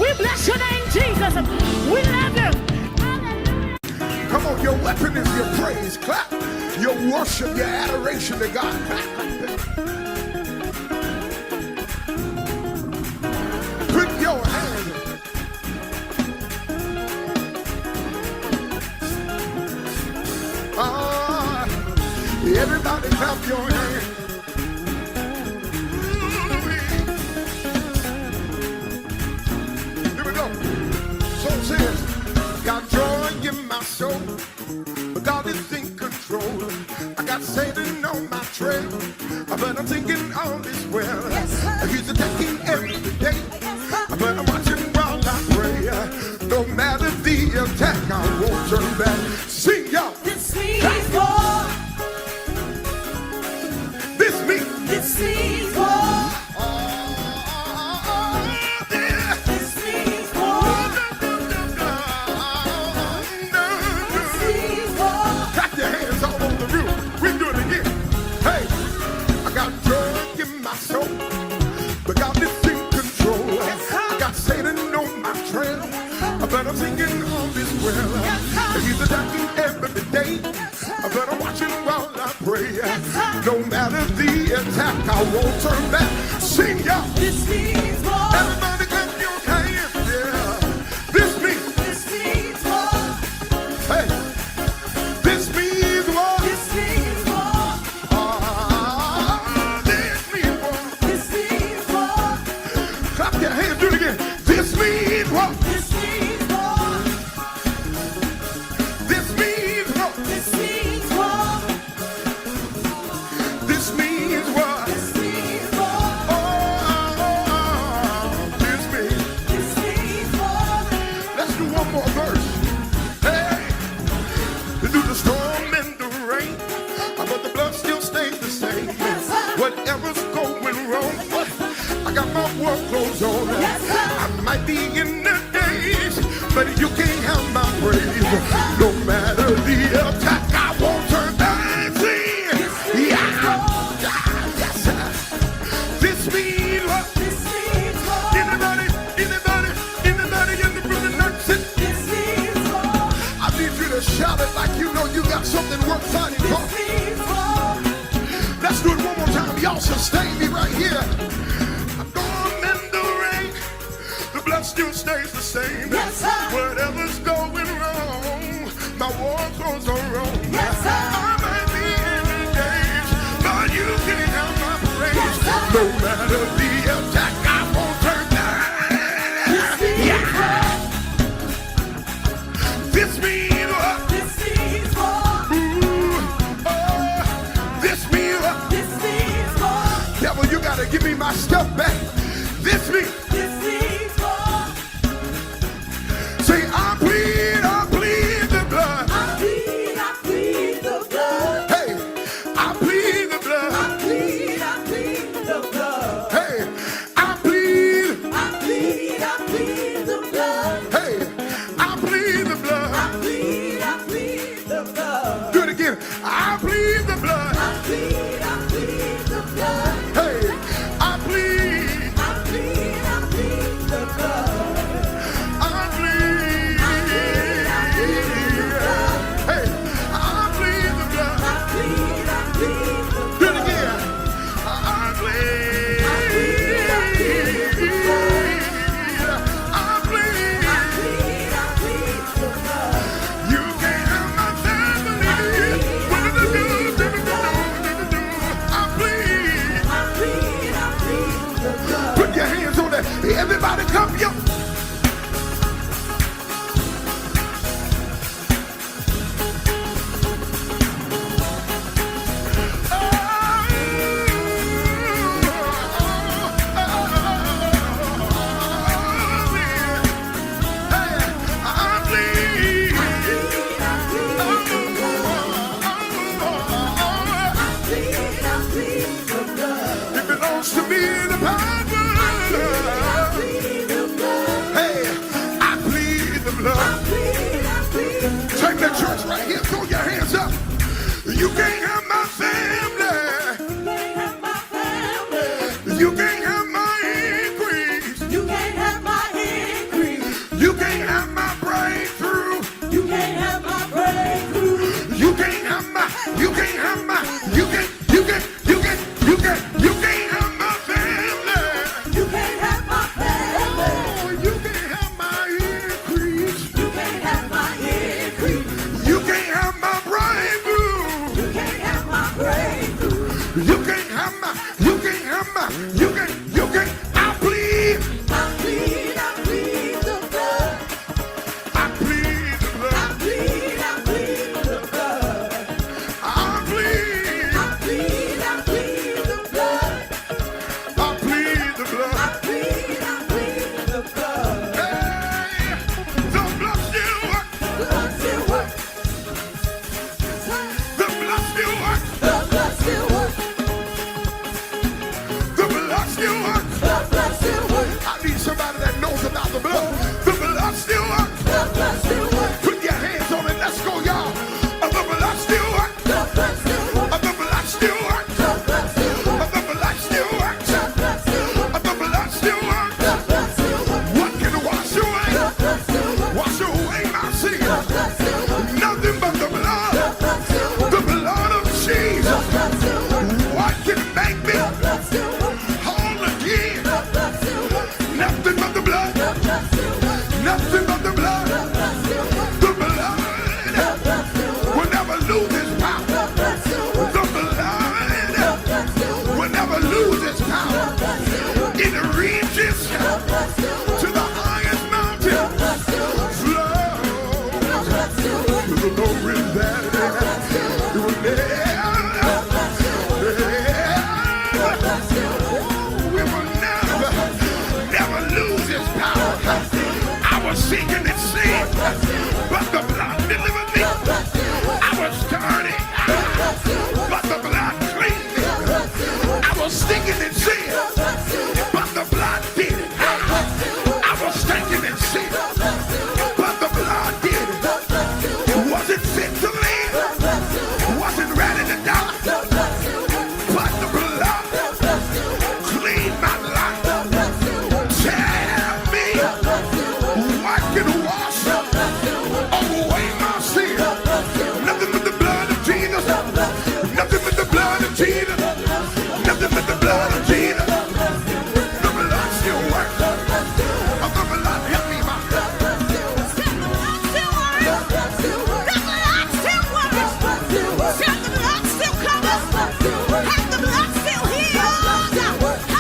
We bless your name, Jesus. We love you. Hallelujah. Come on, your weapon is your praise. Clap. Your worship, your adoration to God. Clap. Put your hands. Everybody clap your hands. Here we go. So it says, got joy in my soul, but God is in control. I got Satan on my trail, but I'm thinking all is well. He's attacking every day, but I'm watching while I pray. No matter the attack, I won't turn back. Sing, y'all. This means war. This means war. But I'm singing all this well. He's attacking every day, but I'm watching while I pray. No matter the attack, I won't turn back. Sing, y'all. This means war. Everybody clap your hands. Yeah. This means war. Hey. This means war. This means war. This means war. This means war. Clap your hands. Do it again. This means war. Whatever's going wrong, I got my work clothes on. I might be in the days, but you can't have my praise. No matter the attack, I won't turn back. Sing, yeah, yes. This means what? Anybody in the room tonight? This means war. I need you to shout it like you know you got something worth fighting for. Let's do it one more time. Y'all sustain me right here. I'm going in the rain. The blood still stays the same. Yes, sir. Whatever's going wrong, my war clothes are wrong. Yes, sir. I might be in the days, but you can have my praise. Yes, sir. No matter the attack, I won't turn back. This means what? This means war. Devil, you gotta give me my stuff back. This means war. Say, I plead the blood. I plead the blood. Hey, I plead the blood. I plead the blood. Hey, I plead the blood. Hey, I plead the blood. I plead the blood. Do it again. I plead the blood. I plead the blood. Hey, I plead the blood. I plead. Hey, I plead the blood. Do it again. I plead. You can't have my family. What did I do? I plead. Put your hands on that. Everybody come here. It belongs to me, the power. blood. Nothing but the blood. The blood will never lose its power. The blood will never lose its power. It reaches to the highest mountain. Flows to the lowest valley. It will never lose its power. I was seeking it sin, but the blood delivered me. I was dirty, but the blood cleaned me. I was stinking in sin, but the blood did it. I was stinking in sin, but the blood did it. Wasn't fit to live, wasn't ready to die, but the blood cleaned my life. Tell me what can wash away my sin. Nothing but the blood of Jesus. Nothing but the blood of Jesus. Nothing but the blood of Jesus. The blood still works. Oh, the blood help me, my God. The blood still works. The blood still works. The blood still covers. And the blood still heals. The blood.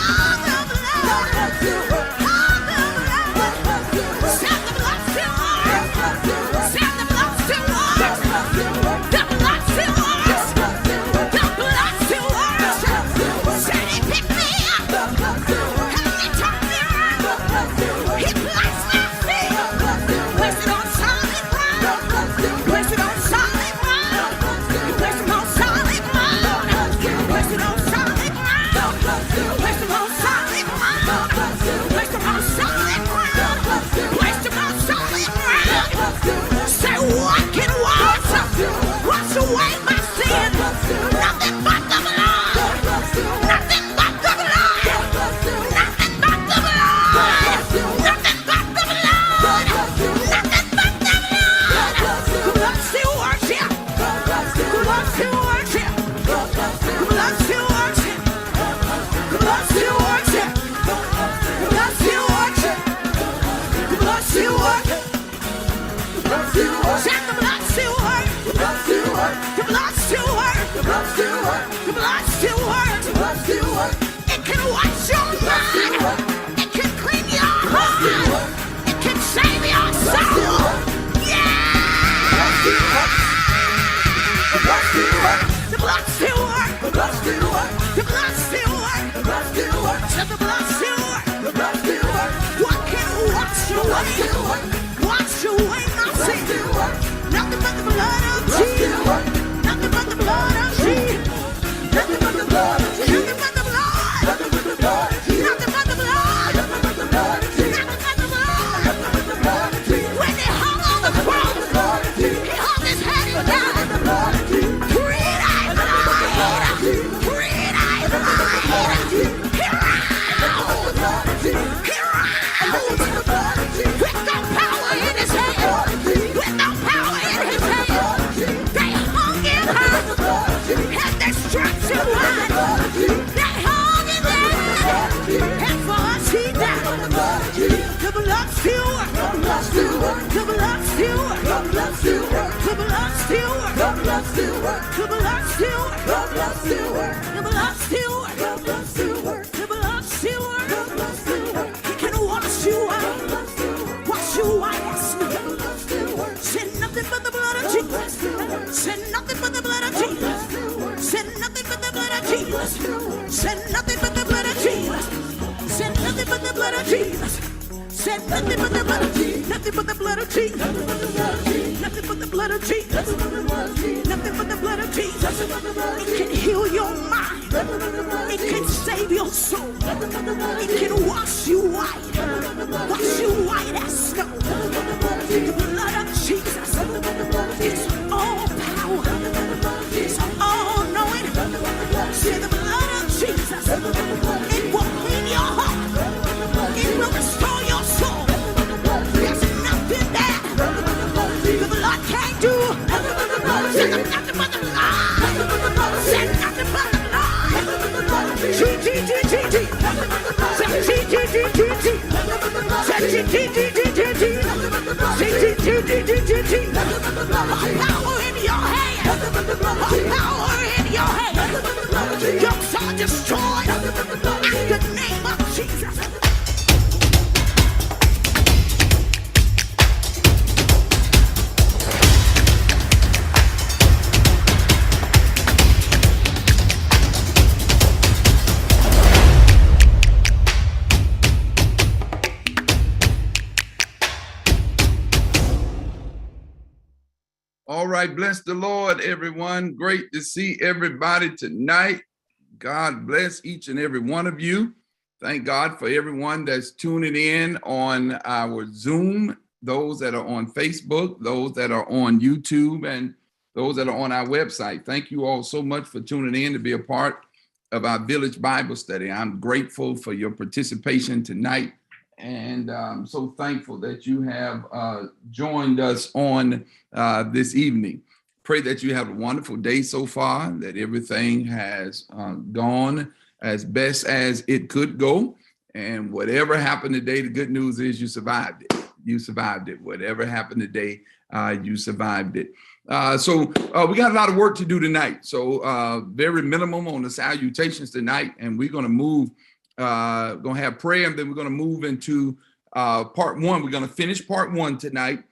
What can wash away my sin? Nothing but the blood. Nothing but the blood. Nothing but the blood. Nothing but the blood. Nothing but the blood. The blood still works here. The blood still works here. The blood still works here. The blood still works here. The blood still works here. The blood still works. Said the blood still works. The blood still works. The blood still works. The blood still works. The blood still works. The blood still works. It can wash your mind. It can clean your heart. It can save your soul. Yeah. The blood still works. The blood still works. The blood still works. The blood still works. The blood still works. Said the blood still works. The blood still works. What can wash away? Wash away my sin. Nothing but the blood of Jesus. Nothing but the blood of Jesus. Nothing but the blood of Jesus. Nothing but the blood. Nothing but the blood. Nothing but the blood. Nothing but the blood. Nothing but the blood. Nothing but the blood. When he hung on the cross, he hung his head and died. Three days later, 3 days later, he rose. He rose. With no power in his hand. With no power in his hand. They hung him high. And they stretched him wide. They hung him there. And for us he died. The blood still works. The blood still works. The blood still works. The blood still works. The blood still works. The blood still works. The blood still works. The blood still works. The blood still works. The blood still works. The blood still works. The blood still works. He can wash you out. Wash you white as snow. Said nothing but the blood of Jesus. Said nothing but the blood of Jesus. Said nothing but the blood of Jesus. Said nothing but the blood of Jesus. Said nothing but the blood of Jesus. Said nothing but the blood of Jesus. Nothing but the blood of Jesus. Nothing but the blood of Jesus. Nothing but the blood of Jesus. It can heal your mind. It can save your soul. It can wash you white. Wash you white as snow. The blood of Jesus is all power. It's all knowing. Say the blood of Jesus. It will clean your heart. It will restore your soul. There's nothing there the blood can't do. Say nothing but the blood. Say nothing but the blood. G. Say G. Say Power in your hand. Power in your hand. Yokes are destroyed in the name of Jesus. All right, bless the Lord, everyone. Great to see everybody tonight. God bless each and every one of you. Thank God for everyone that's tuning in on our Zoom, those that are on Facebook, those that are on YouTube, and those that are on our website. Thank you all so much for tuning in to be a part of our Village Bible Study. I'm grateful for your participation tonight, and I'm so thankful that you have joined us on this evening. Pray that you have a wonderful day so far, that everything has gone as best as it could go. And whatever happened today, the good news is you survived it. You survived it. Whatever happened today, you survived it. So we got a lot of work to do tonight. So very minimum on the salutations tonight. And we're going to move, going to have prayer, and then we're going to move into part one. We're going to finish part one tonight.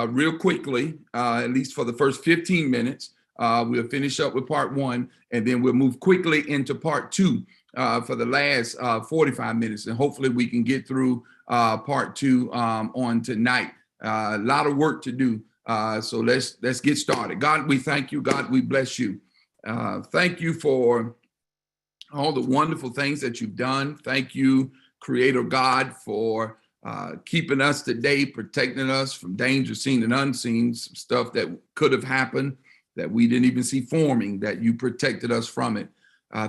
Real quickly, at least for the first 15 minutes. We'll finish up with part one, and then we'll move quickly into part two for the last 45 minutes. And hopefully we can get through part two on tonight. A lot of work to do. So let's get started. God, we thank you. God, we bless you. Thank you for all the wonderful things that you've done. Thank you, Creator God, for keeping us today, protecting us from danger seen and unseen, some stuff that could have happened that we didn't even see forming, that you protected us from it.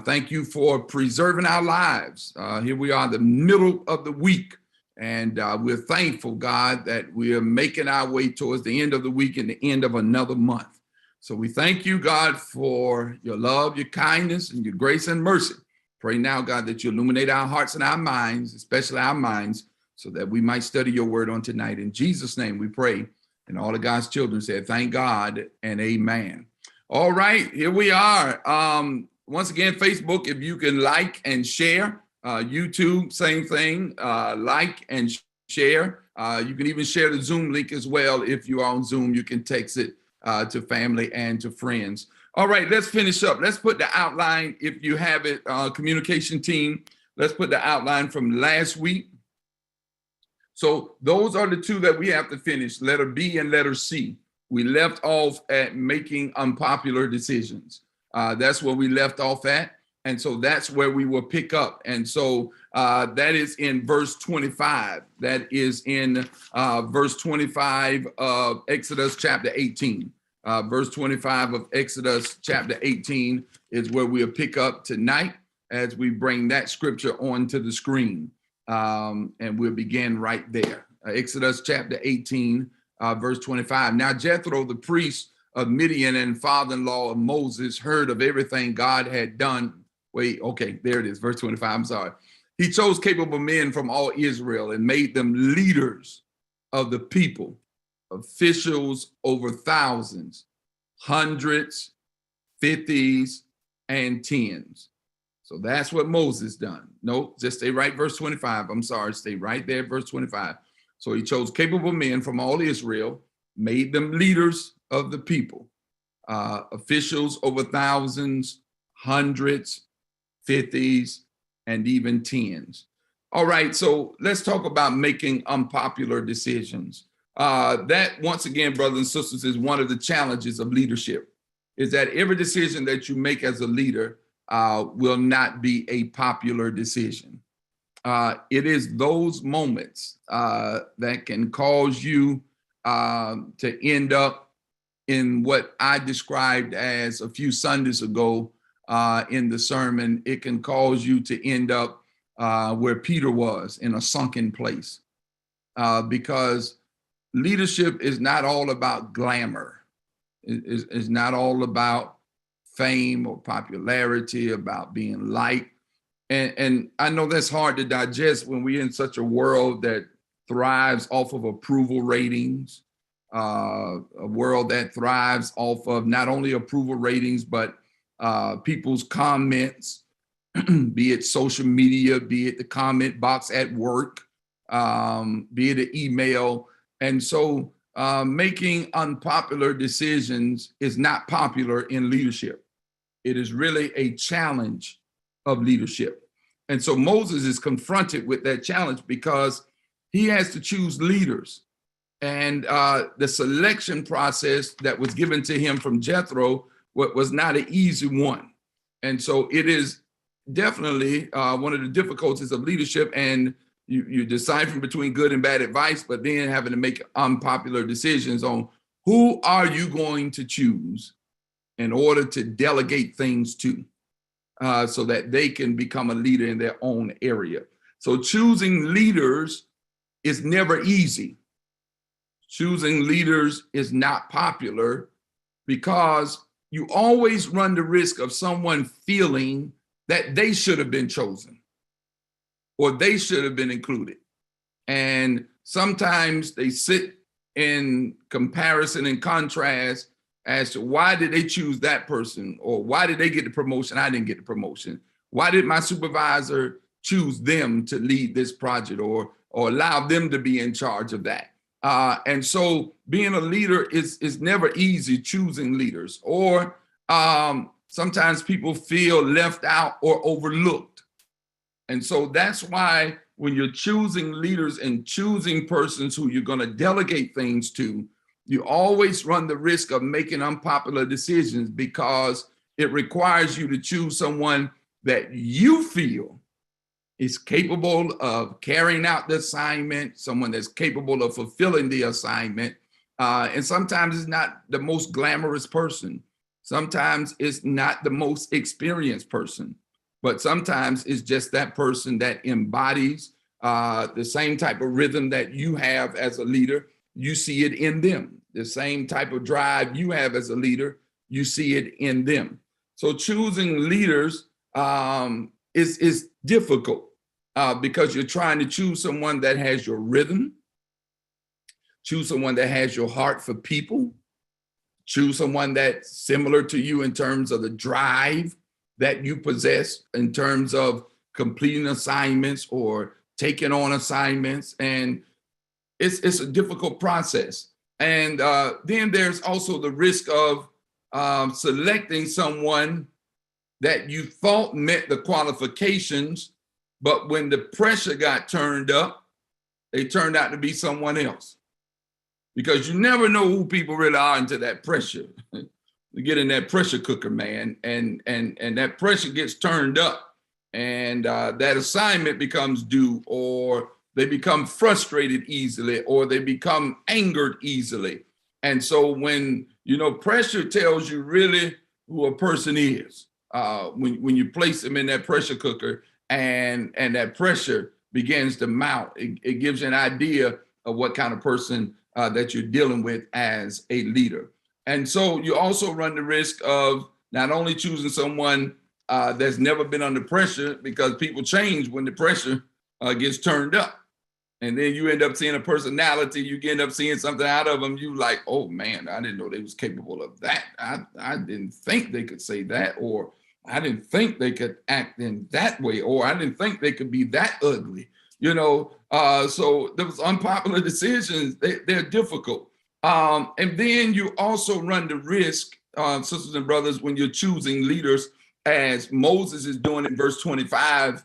Thank you for preserving our lives. Here we are, the middle of the week, and we're thankful, God, that we are making our way towards the end of the week and the end of another month. So we thank you, God, for your love, your kindness, and your grace and mercy. Pray now, God, that you illuminate our hearts and our minds, especially our minds, so that we might study your word on tonight. In Jesus' name we pray. And all of God's children said, thank God and amen. All right, here we are. Once again, Facebook, if you can like and share. YouTube, same thing, like and share. You can even share the Zoom link as well. If you are on Zoom, you can text it to family and to friends. All right, let's finish up. Let's put the outline, if you have it, communication team. Let's put the outline from last week. So those are the two that we have to finish, letter B and letter C. We left off at making unpopular decisions. That's where we left off at. And so that's where we will pick up. And so that is in verse 25. That is in verse 25 of Exodus chapter 18. Verse 25 of Exodus chapter 18 is where we'll pick up tonight as we bring that scripture onto the screen. And we'll begin right there. Exodus chapter 18, verse 25. Now Jethro, the priest of Midian and father-in-law of Moses, heard of everything God had done. Wait, okay, there it is, verse 25, I'm sorry. He chose capable men from all Israel and made them leaders of the people, officials over thousands, hundreds, fifties, and tens. So that's what Moses done. No, just stay right, verse 25. I'm sorry, stay right there, verse 25. So he chose capable men from all Israel, made them leaders of the people, officials over thousands, hundreds, fifties, and even tens. All right, so let's talk about making unpopular decisions. That, once again, brothers and sisters, is one of the challenges of leadership, is that every decision that you make as a leader will not be a popular decision. It is those moments that can cause you to end up in what I described as a few Sundays ago in the sermon. It can cause you to end up where Peter was, in a sunken place, because leadership is not all about glamour. It's not all about fame or popularity, about being liked. And I know that's hard to digest when we're in such a world that thrives off of approval ratings, a world that thrives off of not only approval ratings, but people's comments, be it social media, be it the comment box at work, be it an email. And so making unpopular decisions is not popular in leadership. It is really a challenge of leadership. And so Moses is confronted with that challenge because he has to choose leaders. And the selection process that was given to him from Jethro was not an easy one. And so it is definitely one of the difficulties of leadership, and you deciphering between good and bad advice, but then having to make unpopular decisions on who are you going to choose in order to delegate things to, so that they can become a leader in their own area. So choosing leaders is never easy. Choosing leaders is not popular because you always run the risk of someone feeling that they should have been chosen or they should have been included. And sometimes they sit in comparison and contrast as to why did they choose that person, or why did they get the promotion? I didn't get the promotion. Why did my supervisor choose them to lead this project or allow them to be in charge of that? And so being a leader is never easy, choosing leaders, or sometimes people feel left out or overlooked. And so that's why when you're choosing leaders and choosing persons who you're going to delegate things to, you always run the risk of making unpopular decisions because it requires you to choose someone that you feel is capable of carrying out the assignment, someone that's capable of fulfilling the assignment. And sometimes it's not the most glamorous person. Sometimes it's not the most experienced person, but sometimes it's just that person that embodies the same type of rhythm that you have as a leader. You see it in them. The same type of drive you have as a leader, you see it in them. So choosing leaders is difficult because you're trying to choose someone that has your rhythm, choose someone that has your heart for people, choose someone that's similar to you in terms of the drive that you possess, in terms of completing assignments or taking on assignments. And it's a difficult process. And then there's also the risk of selecting someone that you thought met the qualifications, but when the pressure got turned up, they turned out to be someone else. Because you never know who people really are into that pressure. You get in that pressure cooker, man, and that pressure gets turned up, and that assignment becomes due, or they become frustrated easily, or they become angered easily. And so when, pressure tells you really who a person is, when you place them in that pressure cooker and that pressure begins to mount, it gives you an idea of what kind of person that you're dealing with as a leader. And so you also run the risk of not only choosing someone that's never been under pressure, because people change when the pressure gets turned up. And then you end up seeing a personality, you end up seeing something out of them. You like, oh man, I didn't know they was capable of that. I didn't think they could say that, or I didn't think they could act in that way, or I didn't think they could be that ugly. So those unpopular decisions, they're difficult. And then you also run the risk, sisters and brothers, when you're choosing leaders, as Moses is doing in verse 25,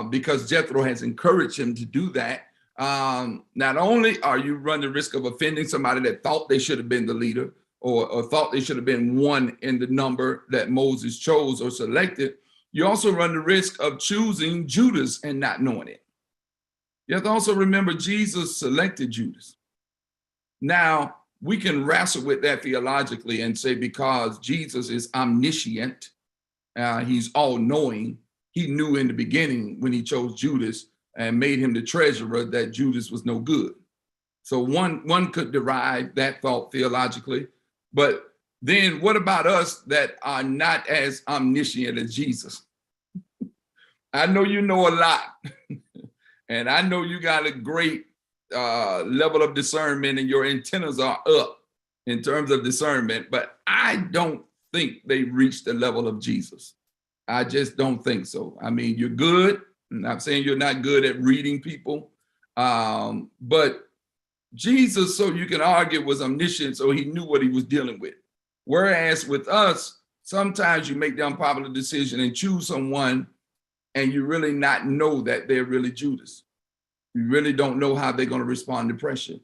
because Jethro has encouraged him to do that. Not only are you running the risk of offending somebody that thought they should have been the leader, or thought they should have been one in the number that Moses chose or selected, you also run the risk of choosing Judas and not knowing it. You have to also remember Jesus selected Judas. Now, we can wrestle with that theologically and say, because Jesus is omniscient, he's all-knowing, he knew in the beginning when he chose Judas and made him the treasurer that Judas was no good. So one could derive that thought theologically. But then what about us that are not as omniscient as Jesus? I know you know a lot. And I know you got a great level of discernment and your antennas are up in terms of discernment, but I don't think they reached the level of Jesus. I just don't think so. I mean, you're good. I'm not saying you're not good at reading people, but Jesus, so you can argue, was omniscient, so he knew what he was dealing with. Whereas with us, sometimes you make the unpopular decision and choose someone and you really not know that they're really Judas. You really don't know how they're going to respond to pressure.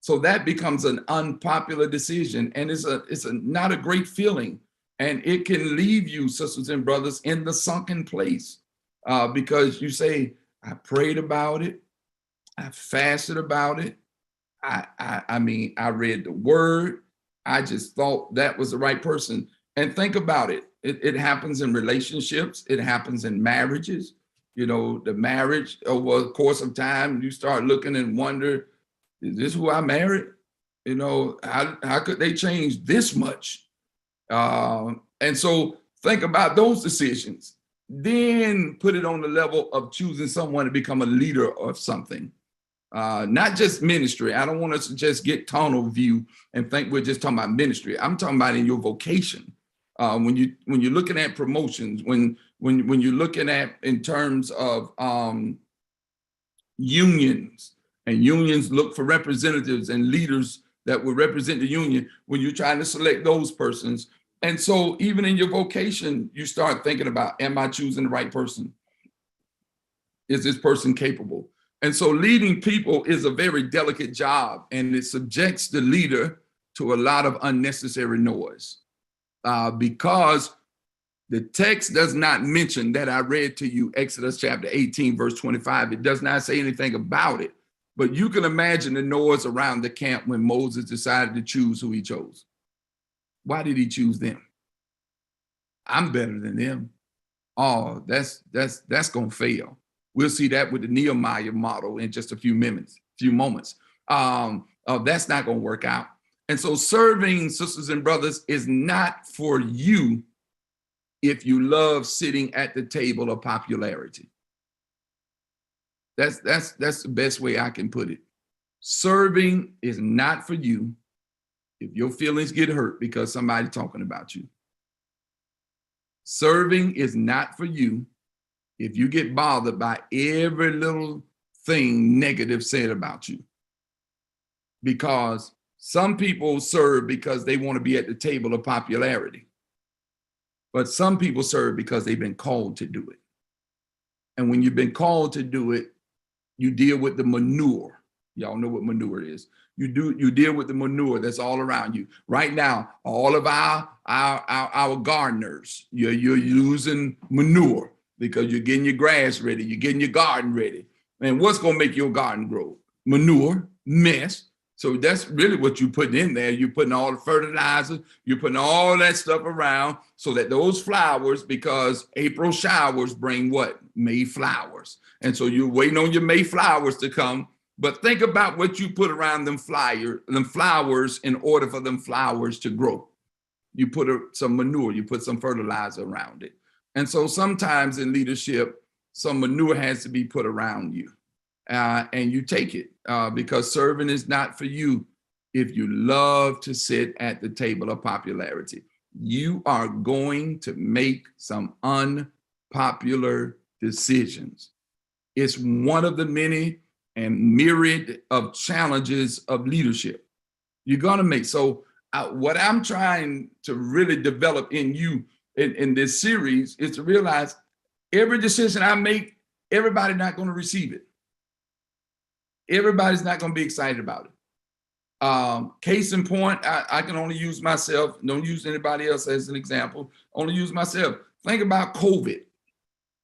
So that becomes an unpopular decision, and it's not a great feeling. And it can leave you, sisters and brothers, in the sunken place because you say, I prayed about it. I fasted about it. I mean, I read the word. I just thought that was the right person. And think about it. It happens in relationships. It happens in marriages. You know, the marriage over the course of time, you start looking and wonder, is this who I married? You know, how could they change this much? And so think about those decisions. Then put it on the level of choosing someone to become a leader of something. Not just ministry. I don't want us to just get tunnel view and think we're just talking about ministry. I'm talking about in your vocation. When you're looking at promotions, when you're looking at in terms of unions, and unions look for representatives and leaders that will represent the union when you're trying to select those persons. And so even in your vocation, you start thinking about, am I choosing the right person? Is this person capable? And so leading people is a very delicate job, and it subjects the leader to a lot of unnecessary noise because the text does not mention that I read to you, Exodus chapter 18, verse 25. It does not say anything about it, but you can imagine the noise around the camp when Moses decided to choose who he chose. Why did he choose them? I'm better than them. Oh, that's going to fail. We'll see that with the Nehemiah model in just a few moments. That's not going to work out. And so serving, sisters and brothers, is not for you if you love sitting at the table of popularity. That's the best way I can put it. Serving is not for you if your feelings get hurt because somebody's talking about you. Serving is not for you if you get bothered by every little thing negative said about you. Because some people serve because they want to be at the table of popularity. But some people serve because they've been called to do it. And when you've been called to do it, you deal with the manure. Y'all know what manure is. You deal with the manure that's all around you. Right now, all of our gardeners, you're using manure because you're getting your grass ready, you're getting your garden ready. And what's going to make your garden grow? Manure, mess. So that's really what you're putting in there. You're putting all the fertilizer, you're putting all that stuff around so that those flowers, because April showers bring what? May flowers. And so you're waiting on your May flowers to come. But think about what you put around them flowers in order for them flowers to grow. You put some manure, you put some fertilizer around it. And so sometimes in leadership, some manure has to be put around you. And you take it because serving is not for you if you love to sit at the table of popularity. You are going to make some unpopular decisions. It's one of the many and myriad of challenges of leadership you're going to make. So what I'm trying to really develop in you in this series is to realize every decision I make, everybody's not going to receive it. Everybody's not going to be excited about it. Case in point, I can only use myself. Don't use anybody else as an example. Only use myself. Think about COVID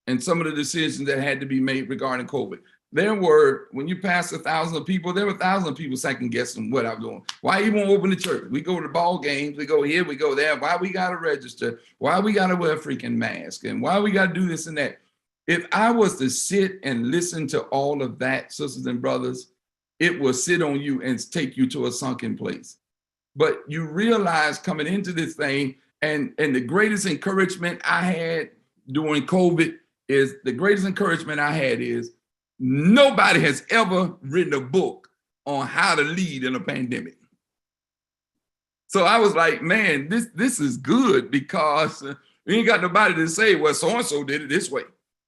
and some of the decisions that had to be made regarding COVID. There were, when you pass 1,000 people, there were 1,000 people second guessing what I'm doing. Why you won't open the church? We go to the ball games, we go here, we go there. Why we got to register? Why we got to wear a freaking mask? And why we got to do this and that? If I was to sit and listen to all of that, sisters and brothers, it will sit on you and take you to a sunken place. But you realize coming into this thing, and the greatest encouragement I had during COVID is nobody has ever written a book on how to lead in a pandemic. So I was like, man, this is good, because we ain't got nobody to say, well, so-and-so did it this way.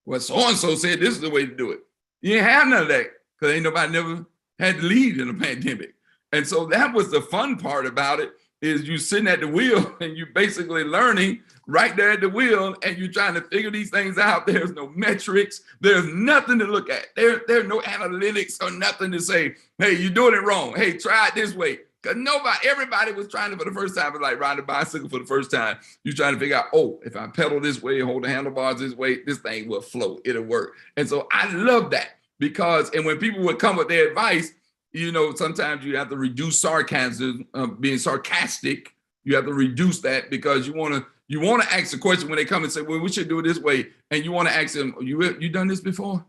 Well, so-and-so said this is the way to do it. You ain't have none of that, because ain't nobody never had to lead in a pandemic. And so that was the fun part about it, is you sitting at the wheel and you basically learning right there at the wheel, and you're trying to figure these things out. There's no metrics. There's nothing to look at. There's no analytics or nothing to say, hey, you're doing it wrong. Hey, try it this way. Because everybody was trying to, for the first time, it's like riding a bicycle for the first time. You're trying to figure out, oh, if I pedal this way, hold the handlebars this way, this thing will flow, it'll work. And so I love that, and when people would come with their advice, sometimes you have to reduce sarcasm, being sarcastic. You have to reduce that, because you want to ask a question when they come and say, well, we should do it this way. And you want to ask them, you done this before?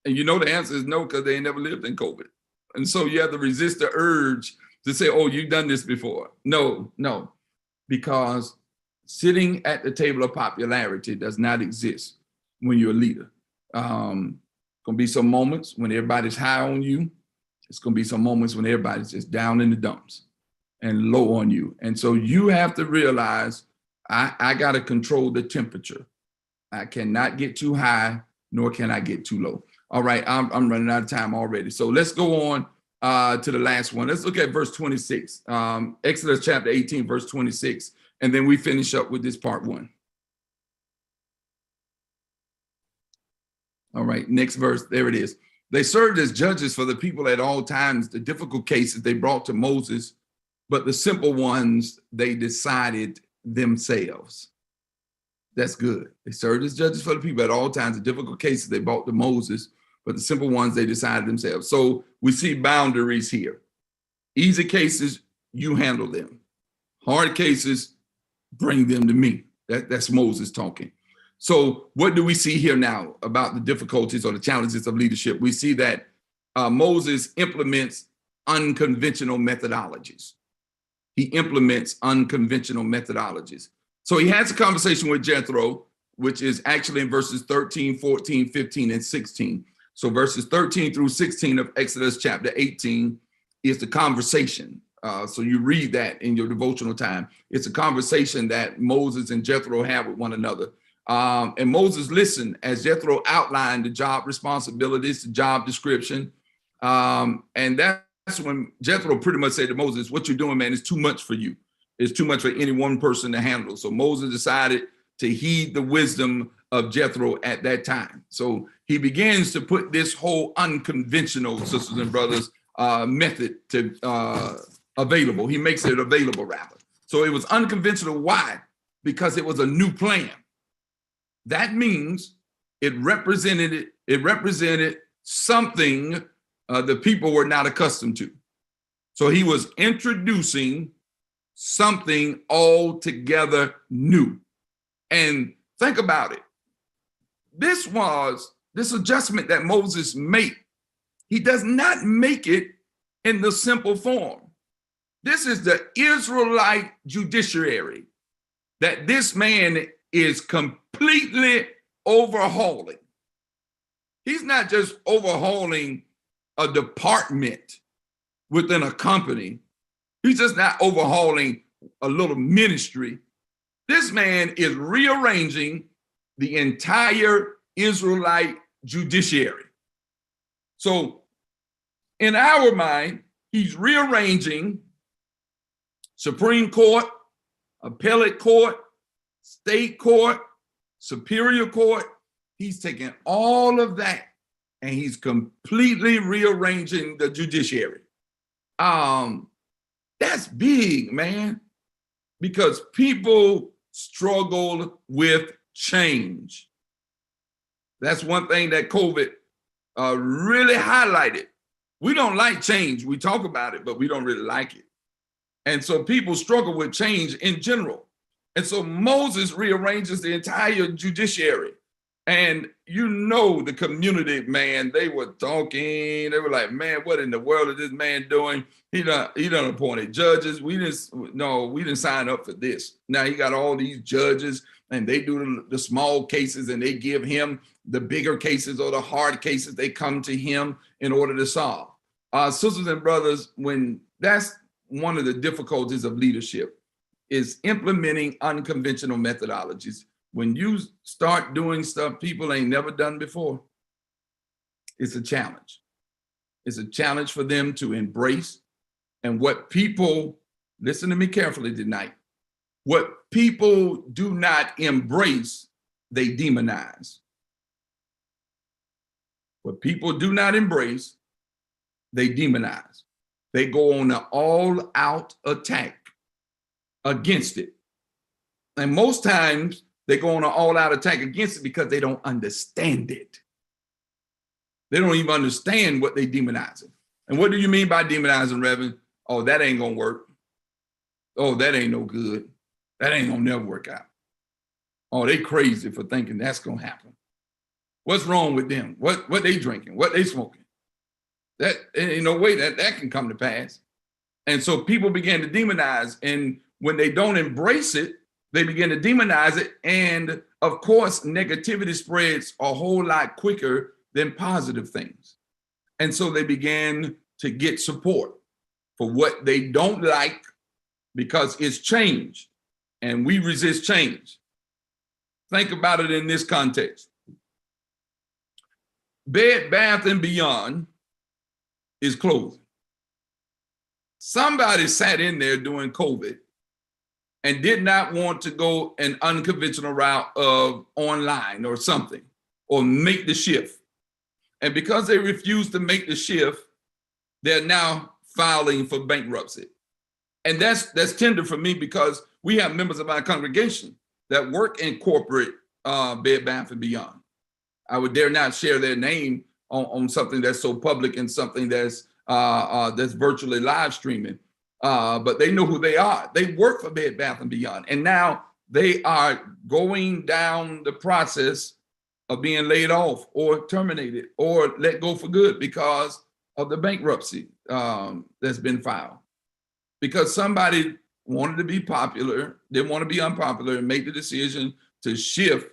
And the answer is no, because they ain't never lived in COVID. And so you have to resist the urge to say, oh, you've done this before. No, because sitting at the table of popularity does not exist when you're a leader. Going to be some moments when everybody's high on you. It's going to be some moments when everybody's just down in the dumps and low on you. And so you have to realize, I got to control the temperature. I cannot get too high, nor can I get too low. All right, I'm running out of time already. So let's go on to the last one. Let's look at verse 26, Exodus chapter 18, verse 26, and then we finish up with this part 1. All right, next verse, there it is. They served as judges for the people at all times. The difficult cases they brought to Moses, but the simple ones they decided themselves. That's good. They served as judges for the people at all times. The difficult cases they brought to Moses, but the simple ones they decided themselves. So we see boundaries here. Easy cases, you handle them. Hard cases, bring them to me. That's Moses talking. So what do we see here now about the difficulties or the challenges of leadership? We see that Moses implements unconventional methodologies. He implements unconventional methodologies. So he has a conversation with Jethro, which is actually in verses 13, 14, 15, and 16. So verses 13 through 16 of Exodus chapter 18 is the conversation. So you read that in your devotional time. It's a conversation that Moses and Jethro have with one another. And Moses listened as Jethro outlined the job responsibilities, the job description. And that's when Jethro pretty much said to Moses, what you're doing, man, is too much for you. It's too much for any one person to handle. So Moses decided to heed the wisdom of Jethro at that time. So he begins to put this whole unconventional, sisters and brothers, method to available. He makes it available, rather. So it was unconventional. Why? Because it was a new plan. That means it represented something the people were not accustomed to. So he was introducing something altogether new. And think about it. This adjustment that Moses made. He does not make it in the simple form. This is the Israelite judiciary that this man is completely overhauling. He's not just overhauling a department within a company. He's just not overhauling a little ministry. This man is rearranging the entire Israelite judiciary. So in our mind, he's rearranging Supreme Court, Appellate Court, State Court, Superior Court. He's taking all of that and he's completely rearranging the judiciary. That's big, man, because people struggle with change. That's one thing that COVID really highlighted. We don't like change. We talk about it, but we don't really like it. And so people struggle with change in general. And so Moses rearranges the entire judiciary. And the community, man, they were talking. They were like, man, what in the world is this man doing? He done appointed judges. We didn't sign up for this. Now he got all these judges and they do the small cases and they give him the bigger cases or the hard cases. They come to him in order to solve. Sisters and brothers, when that's one of the difficulties of leadership, is implementing unconventional methodologies. When you start doing stuff people ain't never done before, it's a challenge. It's a challenge for them to embrace. And what people, listen to me carefully tonight, what people do not embrace, they demonize. What people do not embrace, they demonize. They go on an all-out attack against it. And most times they go on an all-out attack against it because they don't understand it. They don't even understand what they demonizing. And what do you mean by demonizing, Reverend? Oh, that ain't gonna work. Oh, that ain't no good. That ain't gonna never work out. Oh, they crazy for thinking that's gonna happen. What's wrong with them? What they drinking? What they smoking? That ain't no way that can come to pass. And so people begin to demonize, and when they don't embrace it, they begin to demonize it. And of course, negativity spreads a whole lot quicker than positive things. And so they began to get support for what they don't like because it's change, and we resist change. Think about it in this context. Bed Bath & Beyond is closing. Somebody sat in there during COVID and did not want to go an unconventional route of online or something, or make the shift. And because they refused to make the shift, they're now filing for bankruptcy. And that's tender for me, because we have members of our congregation that work in corporate Bed Bath & Beyond. I would dare not share their name on something that's so public and something that's virtually live streaming. But they know who they are. They work for Bed Bath & Beyond. And now they are going down the process of being laid off or terminated or let go for good because of the bankruptcy that's been filed. Because somebody wanted to be popular, didn't want to be unpopular, and make the decision to shift.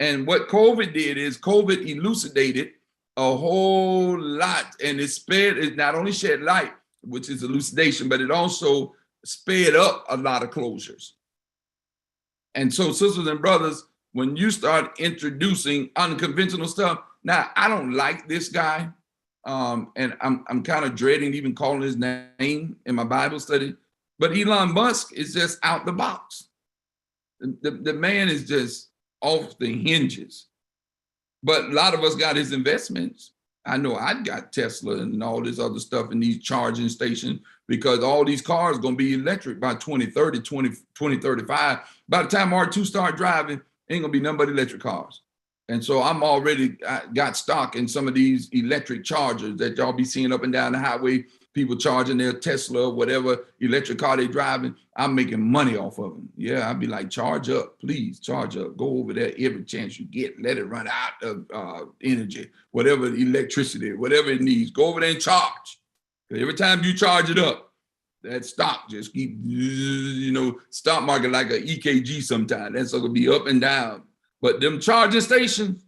And what COVID did is COVID elucidated a whole lot, and it not only shed light, which is elucidation, but it also sped up a lot of closures. And so, sisters and brothers, when you start introducing unconventional stuff, now I don't like this guy, and I'm kind of dreading even calling his name in my Bible study, but Elon Musk is just out the box. The man is just off the hinges. But a lot of us got his investments. I know I got Tesla and all this other stuff in these charging stations, because all these cars are going to be electric by 2030, 2035. By the time R2 start driving, ain't going to be nothing but electric cars. And so I got stock in some of these electric chargers that y'all be seeing up and down the highway, people charging their Tesla or whatever electric car they driving. I'm making money off of them. Yeah, I'd be like, charge up, please, charge up. Go over there every chance you get. Let it run out of energy, whatever electricity, whatever it needs. Go over there and charge. Every time you charge it up, that stock just keep, stock market like an EKG sometimes. That's going to be up and down. But them charging stations,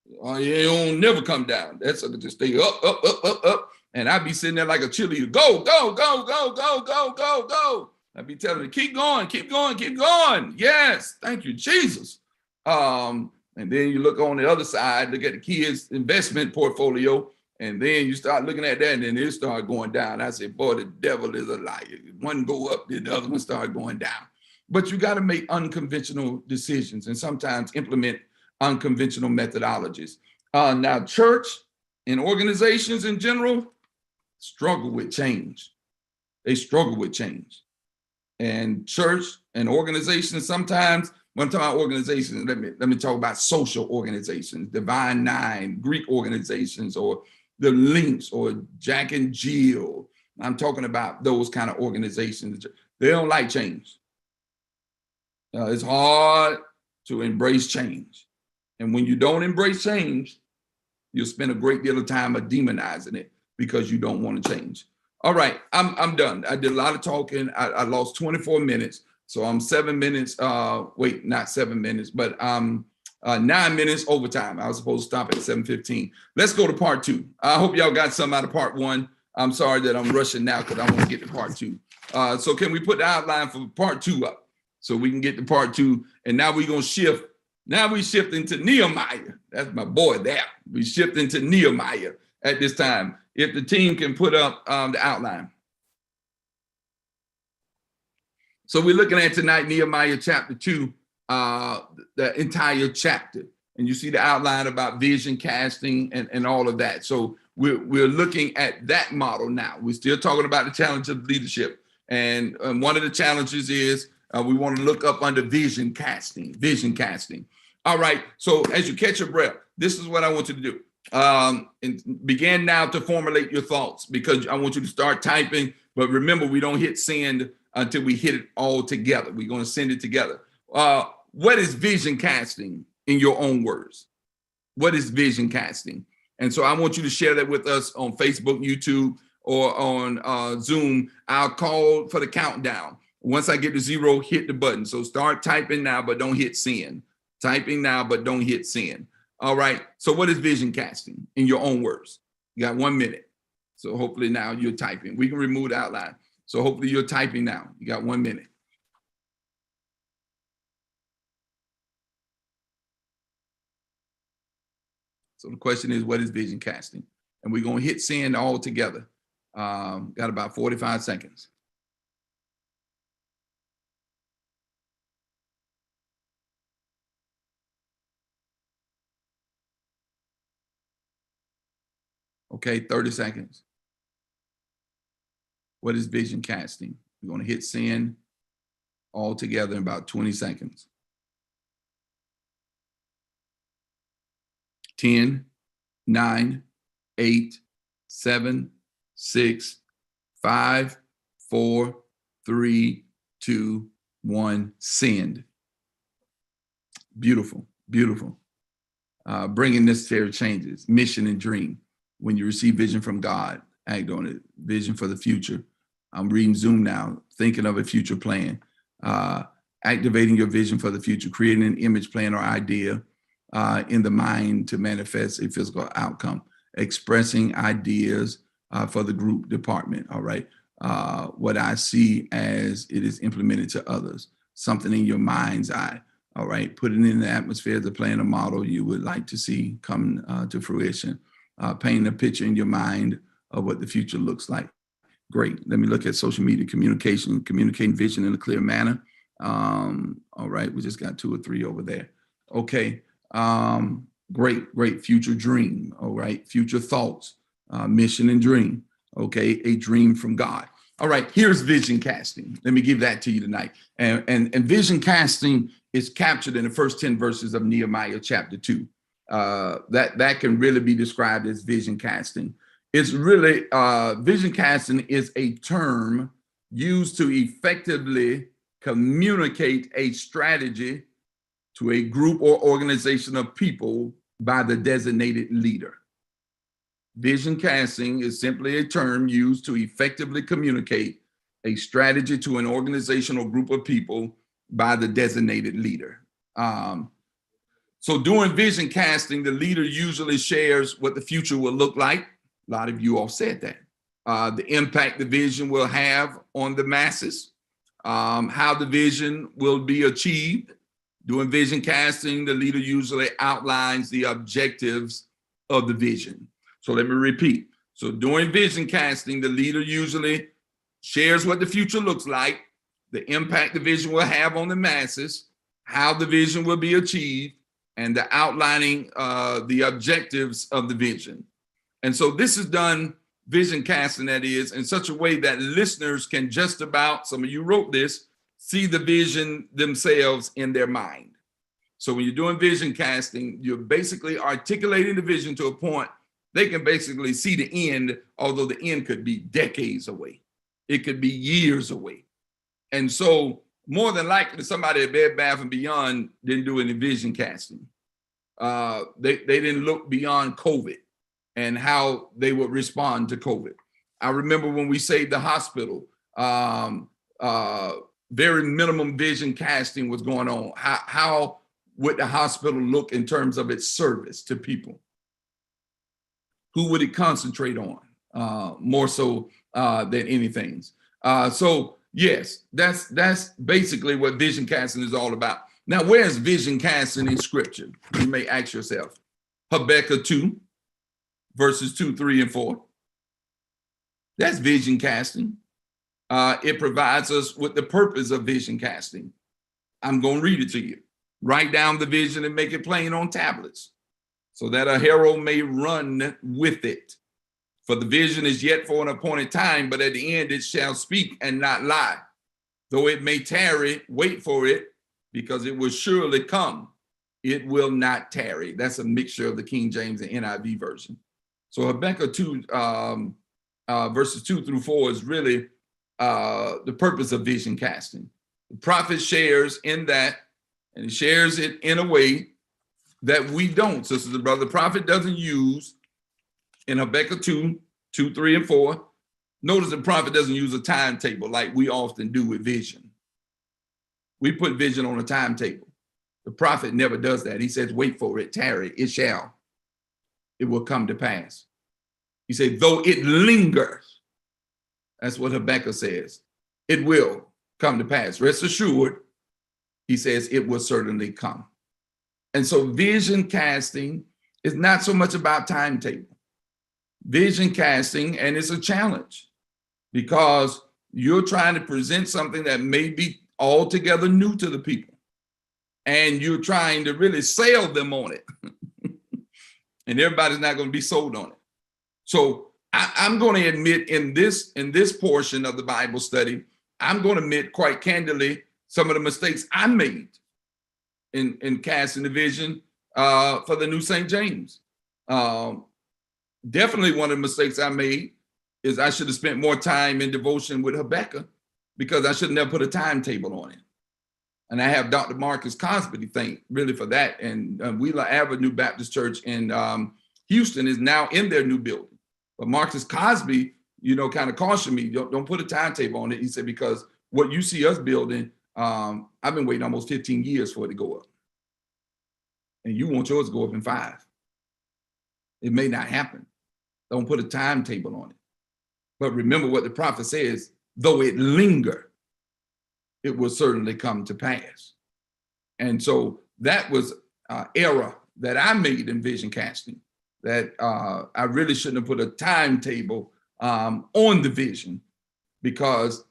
it don't never come down. That's going to just stay up, up, up, up, up. And I'd be sitting there like a cheerleader. Go, go, go, go, go, go, go, go. I'd be telling them, keep going, keep going, keep going. Yes, thank you, Jesus. And then you look on the other side, look at the kids' investment portfolio, and then you start looking at that, and then it start going down. I said, boy, the devil is a liar. One go up, then the other one start going down. But you got to make unconventional decisions and sometimes implement unconventional methodologies. Now, church and organizations in general struggle with change. They struggle with change. And church and organizations sometimes, when I'm talking about organizations, let me talk about social organizations, Divine Nine, Greek organizations, or the Links, or Jack and Jill. I'm talking about those kind of organizations. They don't like change. It's hard to embrace change. And when you don't embrace change, you'll spend a great deal of time demonizing it because you don't want to change. All right, I'm done. I did a lot of talking. I lost 24 minutes. So I'm 7 minutes, not 7 minutes, but I'm 9 minutes overtime. I was supposed to stop at 7:15. Let's go to part 2. I hope y'all got some out of part 1. I'm sorry that I'm rushing now because I want to get to part 2. So can we put the outline for part 2 up so we can get to part 2? And now we're going to shift. Now we shift into Nehemiah. That's my boy there. We shift into Nehemiah at this time. If the team can put up the outline. So we're looking at tonight Nehemiah chapter 2, the entire chapter. And you see the outline about vision casting and all of that. So we're looking at that model now. We're still talking about the challenge of leadership. And one of the challenges is we want to look up under vision casting. All right. So as you catch your breath, this is what I want you to do. And begin now to formulate your thoughts, because I want you to start typing. But remember, we don't hit send until we hit it all together. We're going to send it together. What is vision casting in your own words? What is vision casting? And so I want you to share that with us on Facebook, YouTube, or on Zoom. I'll call for the countdown. Once I get to 0, hit the button. So start typing now, but don't hit send. Typing now, but don't hit send. All right. So what is vision casting in your own words? You got 1 minute. So hopefully now you're typing. We can remove the outline. So hopefully you're typing now. You got 1 minute. So the question is, what is vision casting? And we're going to hit send all together. Got about 45 seconds. Okay, 30 seconds. What is vision casting? We're going to hit send all together in about 20 seconds. 10, 9, 8, 7, 6, 5, 4, 3, 2, 1, send. Beautiful, beautiful. Bringing necessary changes, mission and dream. When you receive vision from God, act on it. Vision for the future. I'm reading Zoom now, thinking of a future plan. Activating your vision for the future, creating an image, plan, or idea in the mind to manifest a physical outcome. Expressing ideas for the group department, all right? What I see as it is implemented to others. Something in your mind's eye, all right? Putting in the atmosphere, the plan, a model you would like to see come to fruition. Painting a picture in your mind of what the future looks like. Great. Let me look at social media communication, communicating vision in a clear manner. All right. We just got 2 or 3 over there. Okay. Great. Future dream. All right. Future thoughts, mission and dream. Okay. A dream from God. All right. Here's vision casting. Let me give that to you tonight. And vision casting is captured in the first 10 verses of Nehemiah chapter 2. That can really be described as vision casting. It's really, vision casting is a term used to effectively communicate a strategy to a group or organization of people by the designated leader. Vision casting is simply a term used to effectively communicate a strategy to an organization or group of people by the designated leader. So during vision casting, the leader usually shares what the future will look like. A lot of you all said that. The impact the vision will have on the masses, how the vision will be achieved. During vision casting, the leader usually outlines the objectives of the vision. So let me repeat. So during vision casting, the leader usually shares what the future looks like, the impact the vision will have on the masses, how the vision will be achieved, and the outlining the objectives of the vision. And so this is done, vision casting that is, in such a way that listeners can just about, some of you wrote this, see the vision themselves in their mind. So when you're doing vision casting, you're basically articulating the vision to a point they can basically see the end, although the end could be decades away. It could be years away. And so more than likely somebody at Bed Bath & Beyond didn't do any vision casting. They didn't look beyond COVID and how they would respond to COVID. I remember when we saved the hospital, very minimum vision casting was going on. How would the hospital look in terms of its service to people? Who would it concentrate on more so than anything? So yes, that's basically what vision casting is all about. Now, where's vision casting in scripture? You may ask yourself. Habakkuk 2, verses 2, 3, and 4. That's vision casting. It provides us with the purpose of vision casting. I'm going to read it to you. Write down the vision and make it plain on tablets, so that a herald may run with it. For the vision is yet for an appointed time, but at the end it shall speak and not lie. Though it may tarry, wait for it, because it will surely come. It will not tarry. That's a mixture of the King James and NIV version. So Habakkuk 2, verses 2 through 4 is really the purpose of vision casting. The prophet shares in that, and he shares it in a way that we don't. Sisters and brothers, the prophet doesn't use, in Habakkuk 2, 2, 3, and 4, notice the prophet doesn't use a timetable like we often do with vision. We put vision on a timetable. The prophet never does that. He says, wait for it, tarry, it shall. It will come to pass. He said, though it lingers, that's what Habakkuk says, it will come to pass. Rest assured, he says, it will certainly come. And so vision casting is not so much about timetable. Vision casting, and it's a challenge because you're trying to present something that may be altogether new to the people. And you're trying to really sell them on it. And everybody's not going to be sold on it. So I'm going to admit in this portion of the Bible study, I'm going to admit quite candidly some of the mistakes I made in casting the vision for the New St. James. Definitely one of the mistakes I made is I should have spent more time in devotion with Habakkuk, because I should have never put a timetable on it. And I have Dr. Marcus Cosby to thank really for that. And Wheeler Avenue Baptist Church in Houston is now in their new building. But Marcus Cosby, kind of cautioned me, don't put a timetable on it. He said, because what you see us building, I've been waiting almost 15 years for it to go up. And you want yours to go up in 5. It may not happen. Don't put a timetable on it. But remember what the prophet says, though it linger, it will certainly come to pass. And so that was error that I made in vision casting, that I really shouldn't have put a timetable on the vision, because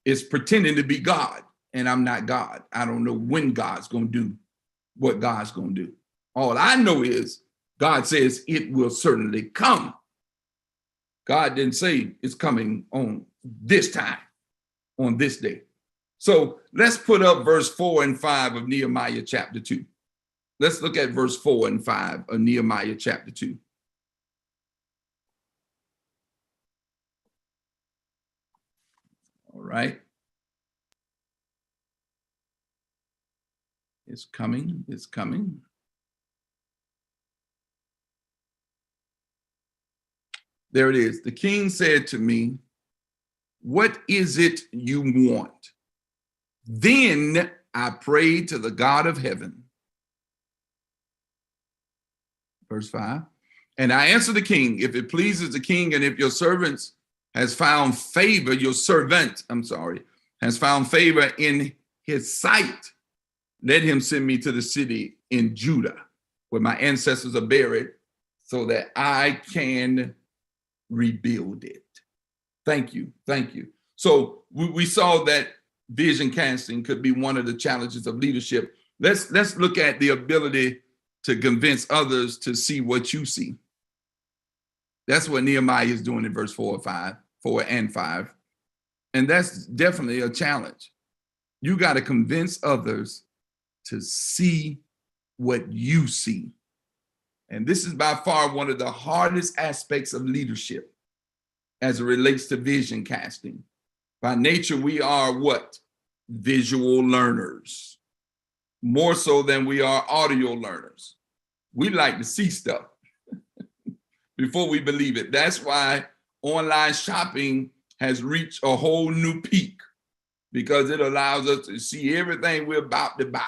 it's pretending to be God, and I'm not God. I don't know when God's going to do what God's going to do. All I know is God says it will certainly come. God didn't say it's coming on this time, on this day. So let's put up verse 4 and 5 of Nehemiah chapter 2. Let's look at verse 4 and 5 of Nehemiah chapter 2. All right. It's coming. It's coming. There it is. The king said to me, what is it you want? Then I prayed to the God of heaven. Verse 5. And I answered the king, if it pleases the king, and if your servant has found favor, has found favor in his sight, let him send me to the city in Judah, where my ancestors are buried, so that I can rebuild it. Thank you. Thank you. So we saw that vision casting could be one of the challenges of leadership. Let's look at the ability to convince others to see what you see. That's what Nehemiah is doing in verse 4 and 5. And that's definitely a challenge. You got to convince others to see what you see. And this is by far one of the hardest aspects of leadership as it relates to vision casting. By nature, we are what? Visual learners, more so than we are audio learners. We like to see stuff before we believe it. That's why online shopping has reached a whole new peak, because it allows us to see everything we're about to buy.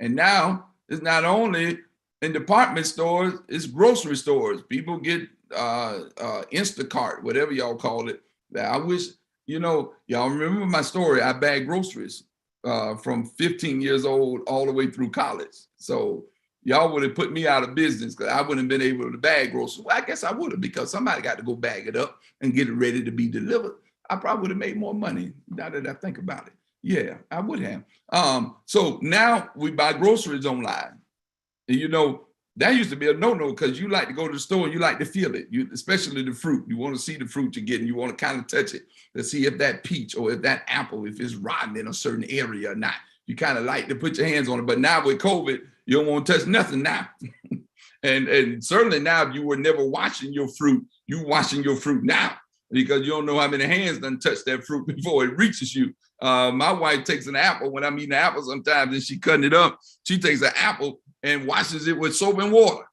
And now it's not only in department stores, it's grocery stores. People get Instacart, whatever y'all call it. I wish, y'all remember my story. I bagged groceries from 15 years old all the way through college. So y'all would have put me out of business because I wouldn't have been able to bag groceries. Well, I guess I would have, because somebody got to go bag it up and get it ready to be delivered. I probably would have made more money now that I think about it. Yeah, I would have. So now we buy groceries online. And that used to be a no-no, because you like to go to the store and you like to feel it, especially the fruit. You want to see the fruit you're getting. You want to kind of touch it to see if that peach or if that apple, if it's rotten in a certain area or not. You kind of like to put your hands on it. But now with COVID, you don't want to touch nothing now. and certainly now, if you were never washing your fruit, you washing your fruit now, because you don't know how many hands done touch that fruit before it reaches you. My wife takes an apple when I'm eating an apple sometimes, and she cutting it up. She takes an apple and washes it with soap and water.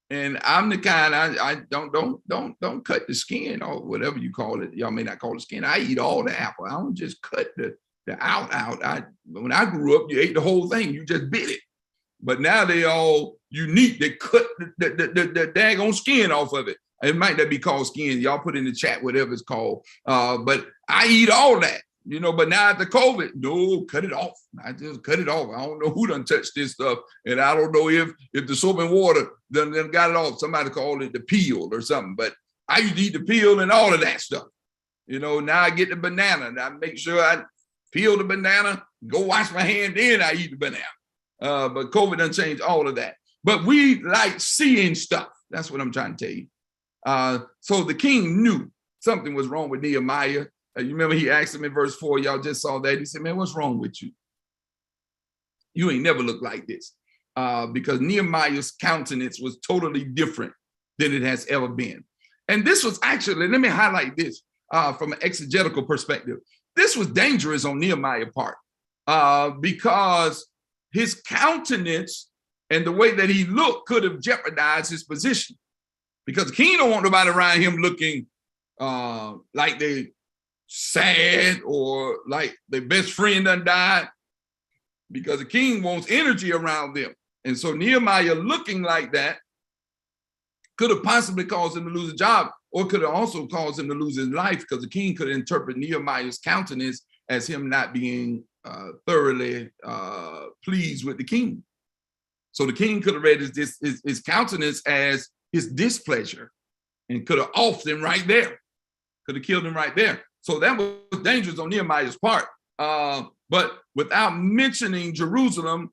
And I'm the kind, I don't cut the skin or whatever you call it. Y'all may not call it skin. I eat all the apple. I don't just cut the out. When I grew up, you ate the whole thing. You just bit it. But now they all unique. They cut the daggone skin off of it. It might not be called skin. Y'all put in the chat whatever it's called. But I eat all that. But now after COVID, no, cut it off. I just cut it off. I don't know who done touched this stuff. And I don't know if the soap and water done got it off. Somebody called it the peel or something. But I used to eat the peel and all of that stuff. Now I get the banana and I make sure I peel the banana, go wash my hand, then I eat the banana. But COVID done changed all of that. But we like seeing stuff. That's what I'm trying to tell you. So the king knew something was wrong with Nehemiah. You remember he asked him in verse 4, y'all just saw that. He said, man, what's wrong with you? You ain't never looked like this. Because Nehemiah's countenance was totally different than it has ever been. And this was actually, let me highlight this from an exegetical perspective. This was dangerous on Nehemiah's part because his countenance and the way that he looked could have jeopardized his position. Because the king don't want nobody around him looking like they sad or like their best friend done died, because the king wants energy around them. And so Nehemiah looking like that could have possibly caused him to lose a job, or could have also caused him to lose his life, because the king could interpret Nehemiah's countenance as him not being thoroughly pleased with the king. So the king could have read his countenance as his displeasure and could have offed him right there, could have killed him right there. So that was dangerous on Nehemiah's part. But without mentioning Jerusalem,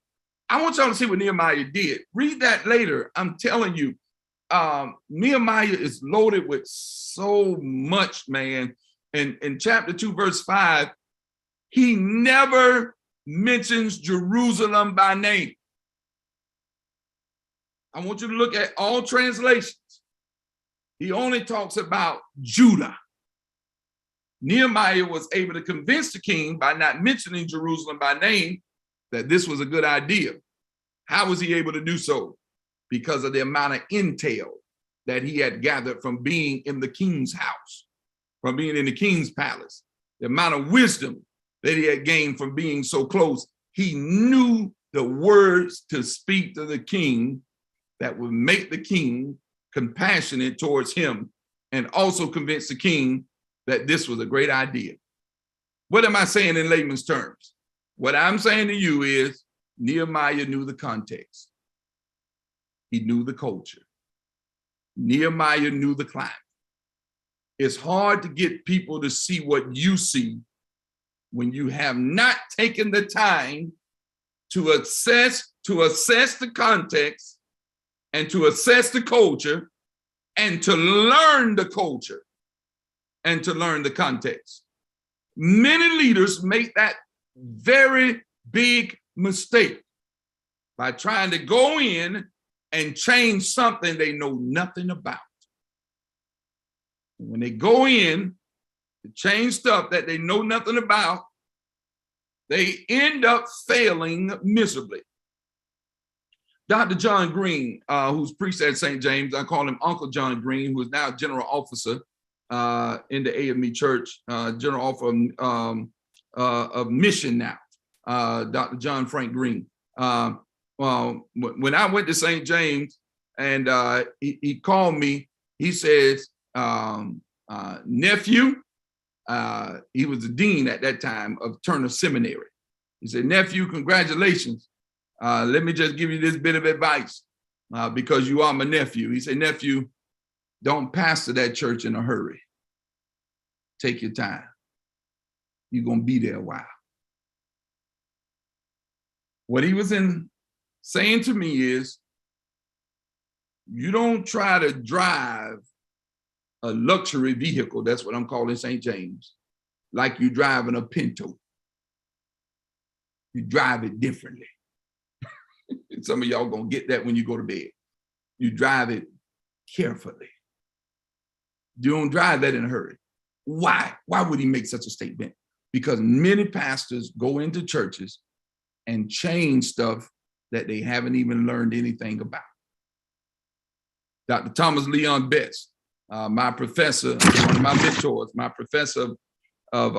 I want y'all to see what Nehemiah did. Read that later. I'm telling you, Nehemiah is loaded with so much, man. And in chapter 2, verse 5, he never mentions Jerusalem by name. I want you to look at all translations. He only talks about Judah. Nehemiah was able to convince the king by not mentioning Jerusalem by name that this was a good idea. How was he able to do so? Because of the amount of intel that he had gathered from being in the king's house, from being in the king's palace, the amount of wisdom that he had gained from being so close. He knew the words to speak to the king that would make the king compassionate towards him, and also convince the king that this was a great idea. What am I saying in layman's terms? What I'm saying to you is Nehemiah knew the context. He knew the culture. Nehemiah knew the climate. It's hard to get people to see what you see when you have not taken the time to assess the context and to assess the culture and to learn the culture and to learn the context. Many leaders make that very big mistake by trying to go in and change something they know nothing about. When they go in to change stuff that they know nothing about, they end up failing miserably. Dr. John Green, who's preached at St. James, I call him Uncle John Green, who is now general officer in the AME church, general officer of mission now, Dr. John Frank Green. when I went to St. James and he called me, he says, nephew, he was the dean at that time of Turner Seminary. He said, nephew, congratulations. Let me just give you this bit of advice because you are my nephew. He said, nephew, don't pastor that church in a hurry. Take your time. You're going to be there a while. What he was saying to me is, you don't try to drive a luxury vehicle, that's what I'm calling St. James, like you driving a Pinto. You drive it differently. Some of y'all gonna get that when you go to bed. You drive it carefully. You don't drive that in a hurry. Why? Why would he make such a statement? Because many pastors go into churches and change stuff that they haven't even learned anything about. Dr. Thomas Leon Betts, my professor, one of my mentors, my professor of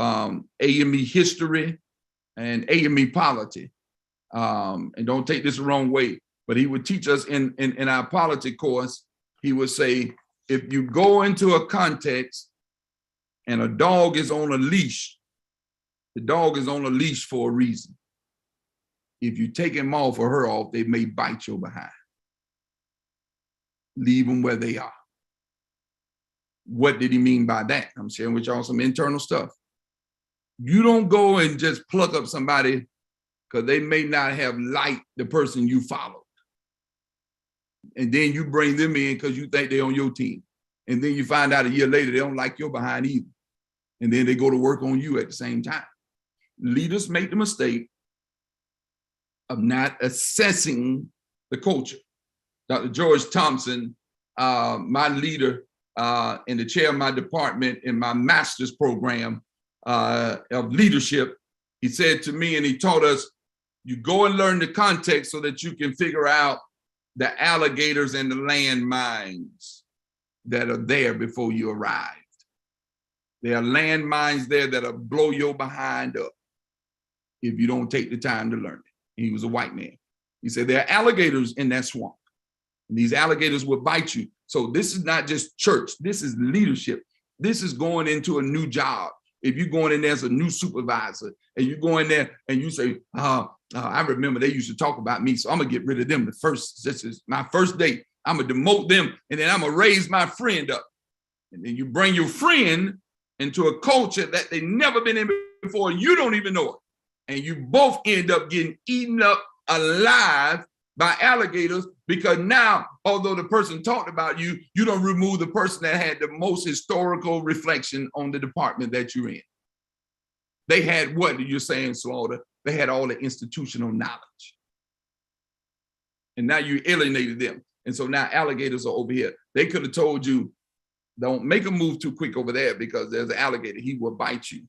AME history and AME polity. And don't take this the wrong way, but he would teach us in our polity course, he would say, if you go into a context and a dog is on a leash, the dog is on a leash for a reason. If you take him off or her off, they may bite your behind. Leave them where they are. What did he mean by that? I'm sharing with y'all some internal stuff. You don't go and just pluck up somebody because they may not have liked the person you followed. And then you bring them in because you think they're on your team. And then you find out a year later, they don't like your behind either. And then they go to work on you at the same time. Leaders make the mistake of not assessing the culture. Dr. George Thompson, my leader and the chair of my department in my master's program of leadership, he said to me, and he taught us, you go and learn the context so that you can figure out the alligators and the landmines that are there before you arrived. There are landmines there that'll blow your behind up if you don't take the time to learn it. He was a white man. He said, there are alligators in that swamp. And these alligators will bite you. So this is not just church. This is leadership. This is going into a new job. If you're going in there as a new supervisor and you go in there and you say, I remember they used to talk about me, so I'm gonna get rid of them this is my first day. I'm gonna demote them and then I'm gonna raise my friend up. And then you bring your friend into a culture that they've never been in before, and you don't even know it. And you both end up getting eaten up alive by alligators because now, although the person talked about you, you don't remove the person that had the most historical reflection on the department that you're in. They had what you're saying, Slaughter? They had all the institutional knowledge. And now you alienated them. And so now alligators are over here. They could have told you, don't make a move too quick over there because there's an alligator, he will bite you.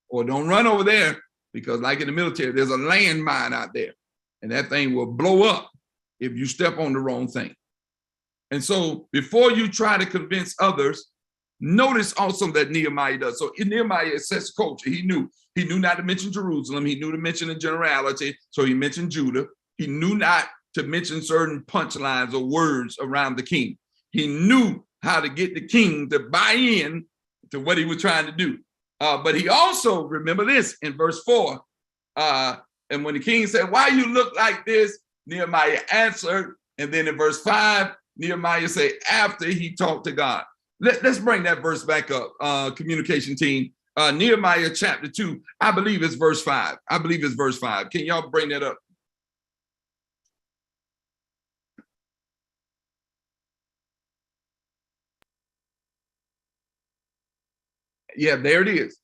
Or don't run over there because like in the military, there's a landmine out there. And that thing will blow up if you step on the wrong thing. And so before you try to convince others, notice also that Nehemiah does. So in Nehemiah assessed culture. He knew not to mention Jerusalem. He knew to mention a generality. So he mentioned Judah. He knew not to mention certain punchlines or words around the king. He knew how to get the king to buy in to what he was trying to do. But he also, remember this in verse 4, and when the king said, why you look like this? Nehemiah answered. And then in verse 5, Nehemiah said, after he talked to God. Let's bring that verse back up, communication team. Nehemiah chapter 2, I believe it's verse 5. I believe it's verse 5. Can y'all bring that up? Yeah, there it is.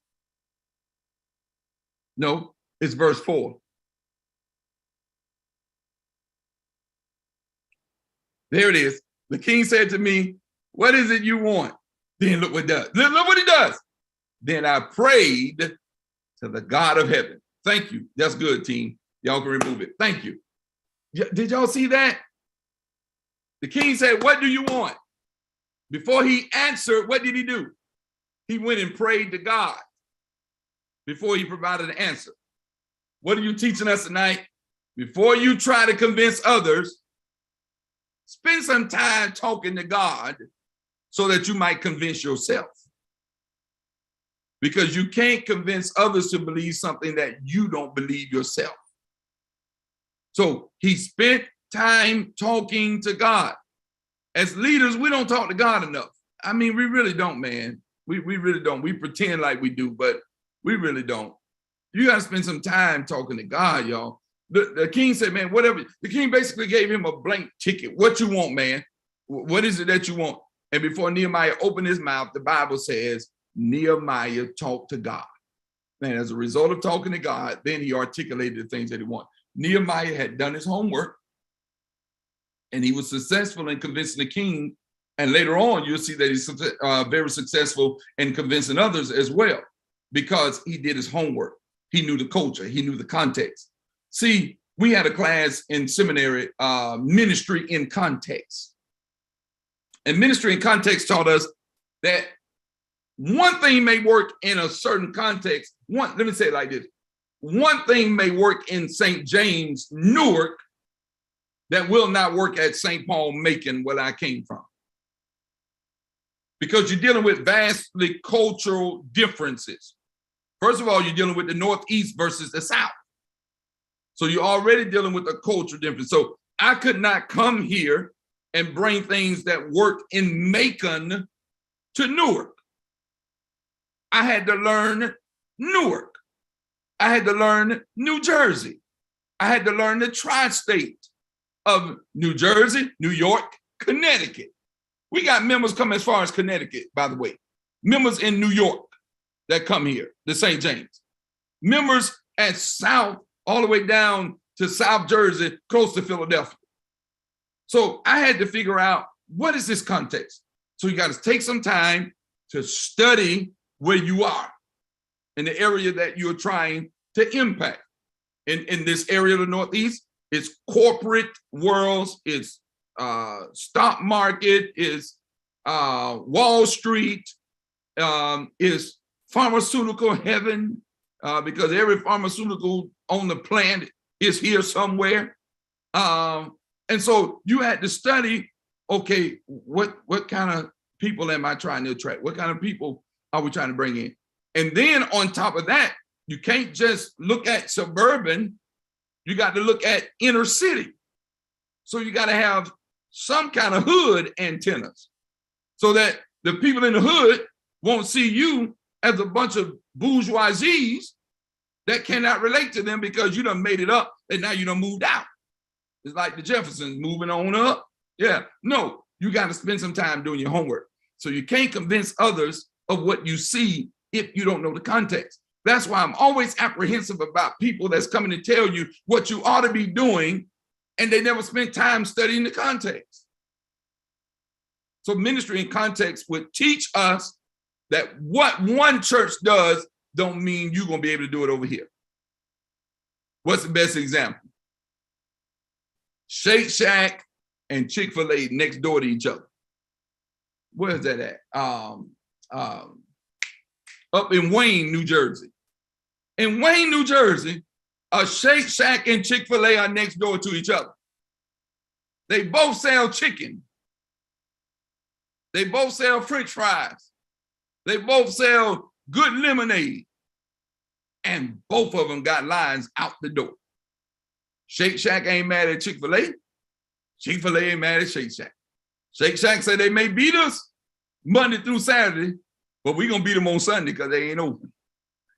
No, it's verse 4. There it is. The king said to me, what is it you want? Then look what it does. Look what he does. Then I prayed to the God of heaven. Thank you. That's good, team. Y'all can remove it. Thank you. Did y'all see that? The king said, what do you want? Before he answered, what did he do? He went and prayed to God before he provided an answer. What are you teaching us tonight? before you try to convince others, spend some time talking to God so that you might convince yourself. Because you can't convince others to believe something that you don't believe yourself. So he spent time talking to God. As leaders, we don't talk to God enough. I mean, we really don't, man. We really don't. We pretend like we do, but we really don't. You got to spend some time talking to God, y'all. The king said, man, whatever. The king basically gave him a blank ticket. What you want, man? What is it that you want? And before Nehemiah opened his mouth, the Bible says, Nehemiah talked to God. And as a result of talking to God, then he articulated the things that he wanted. Nehemiah had done his homework, and he was successful in convincing the king. And later on, you'll see that he's very successful in convincing others as well, because he did his homework. He knew the culture. He knew the context. See, we had a class in seminary, ministry in context. And ministry in context taught us that one thing may work in a certain context. Let me say it like this. One thing may work in St. James, Newark, that will not work at St. Paul, Macon, where I came from. Because you're dealing with vastly cultural differences. First of all, you're dealing with the Northeast versus the South. So you're already dealing with a cultural difference. So I could not come here and bring things that work in Macon to Newark. I had to learn Newark. I had to learn New Jersey. I had to learn the tri-state of New Jersey, New York, Connecticut. We got members come as far as Connecticut, by the way. Members in New York that come here, the St. James. Members at South, all the way down to South Jersey, close to Philadelphia. So I had to figure out, what is this context? So you got to take some time to study where you are in the area that you're trying to impact. In this area of the Northeast, it's corporate worlds, it's stock market, is Wall Street, is pharmaceutical heaven, because every pharmaceutical on the planet is here somewhere. And so you had to study, okay, what kind of people am I trying to attract? What kind of people are we trying to bring in? And then on top of that, you can't just look at suburban, you got to look at inner city. So you got to have some kind of hood antennas so that the people in the hood won't see you as a bunch of bourgeoisies that cannot relate to them because you done made it up and now you done moved out. It's like the Jeffersons moving on up. Yeah, no, you got to spend some time doing your homework. So you can't convince others of what you see if you don't know the context. That's why I'm always apprehensive about people that's coming to tell you what you ought to be doing, and they never spent time studying the context. So ministry in context would teach us that what one church does don't mean you're going to be able to do it over here. What's the best example? Shake Shack and Chick-fil-A next door to each other. Where's that at? Up in Wayne, New Jersey. In Wayne, New Jersey, a Shake Shack and Chick-fil-A are next door to each other. They both sell chicken. They both sell French fries. They both sell good lemonade. And both of them got lines out the door. Shake Shack ain't mad at Chick-fil-A. Chick-fil-A ain't mad at Shake Shack. Shake Shack said they may beat us Monday through Saturday, but we're going to beat them on Sunday because they ain't open.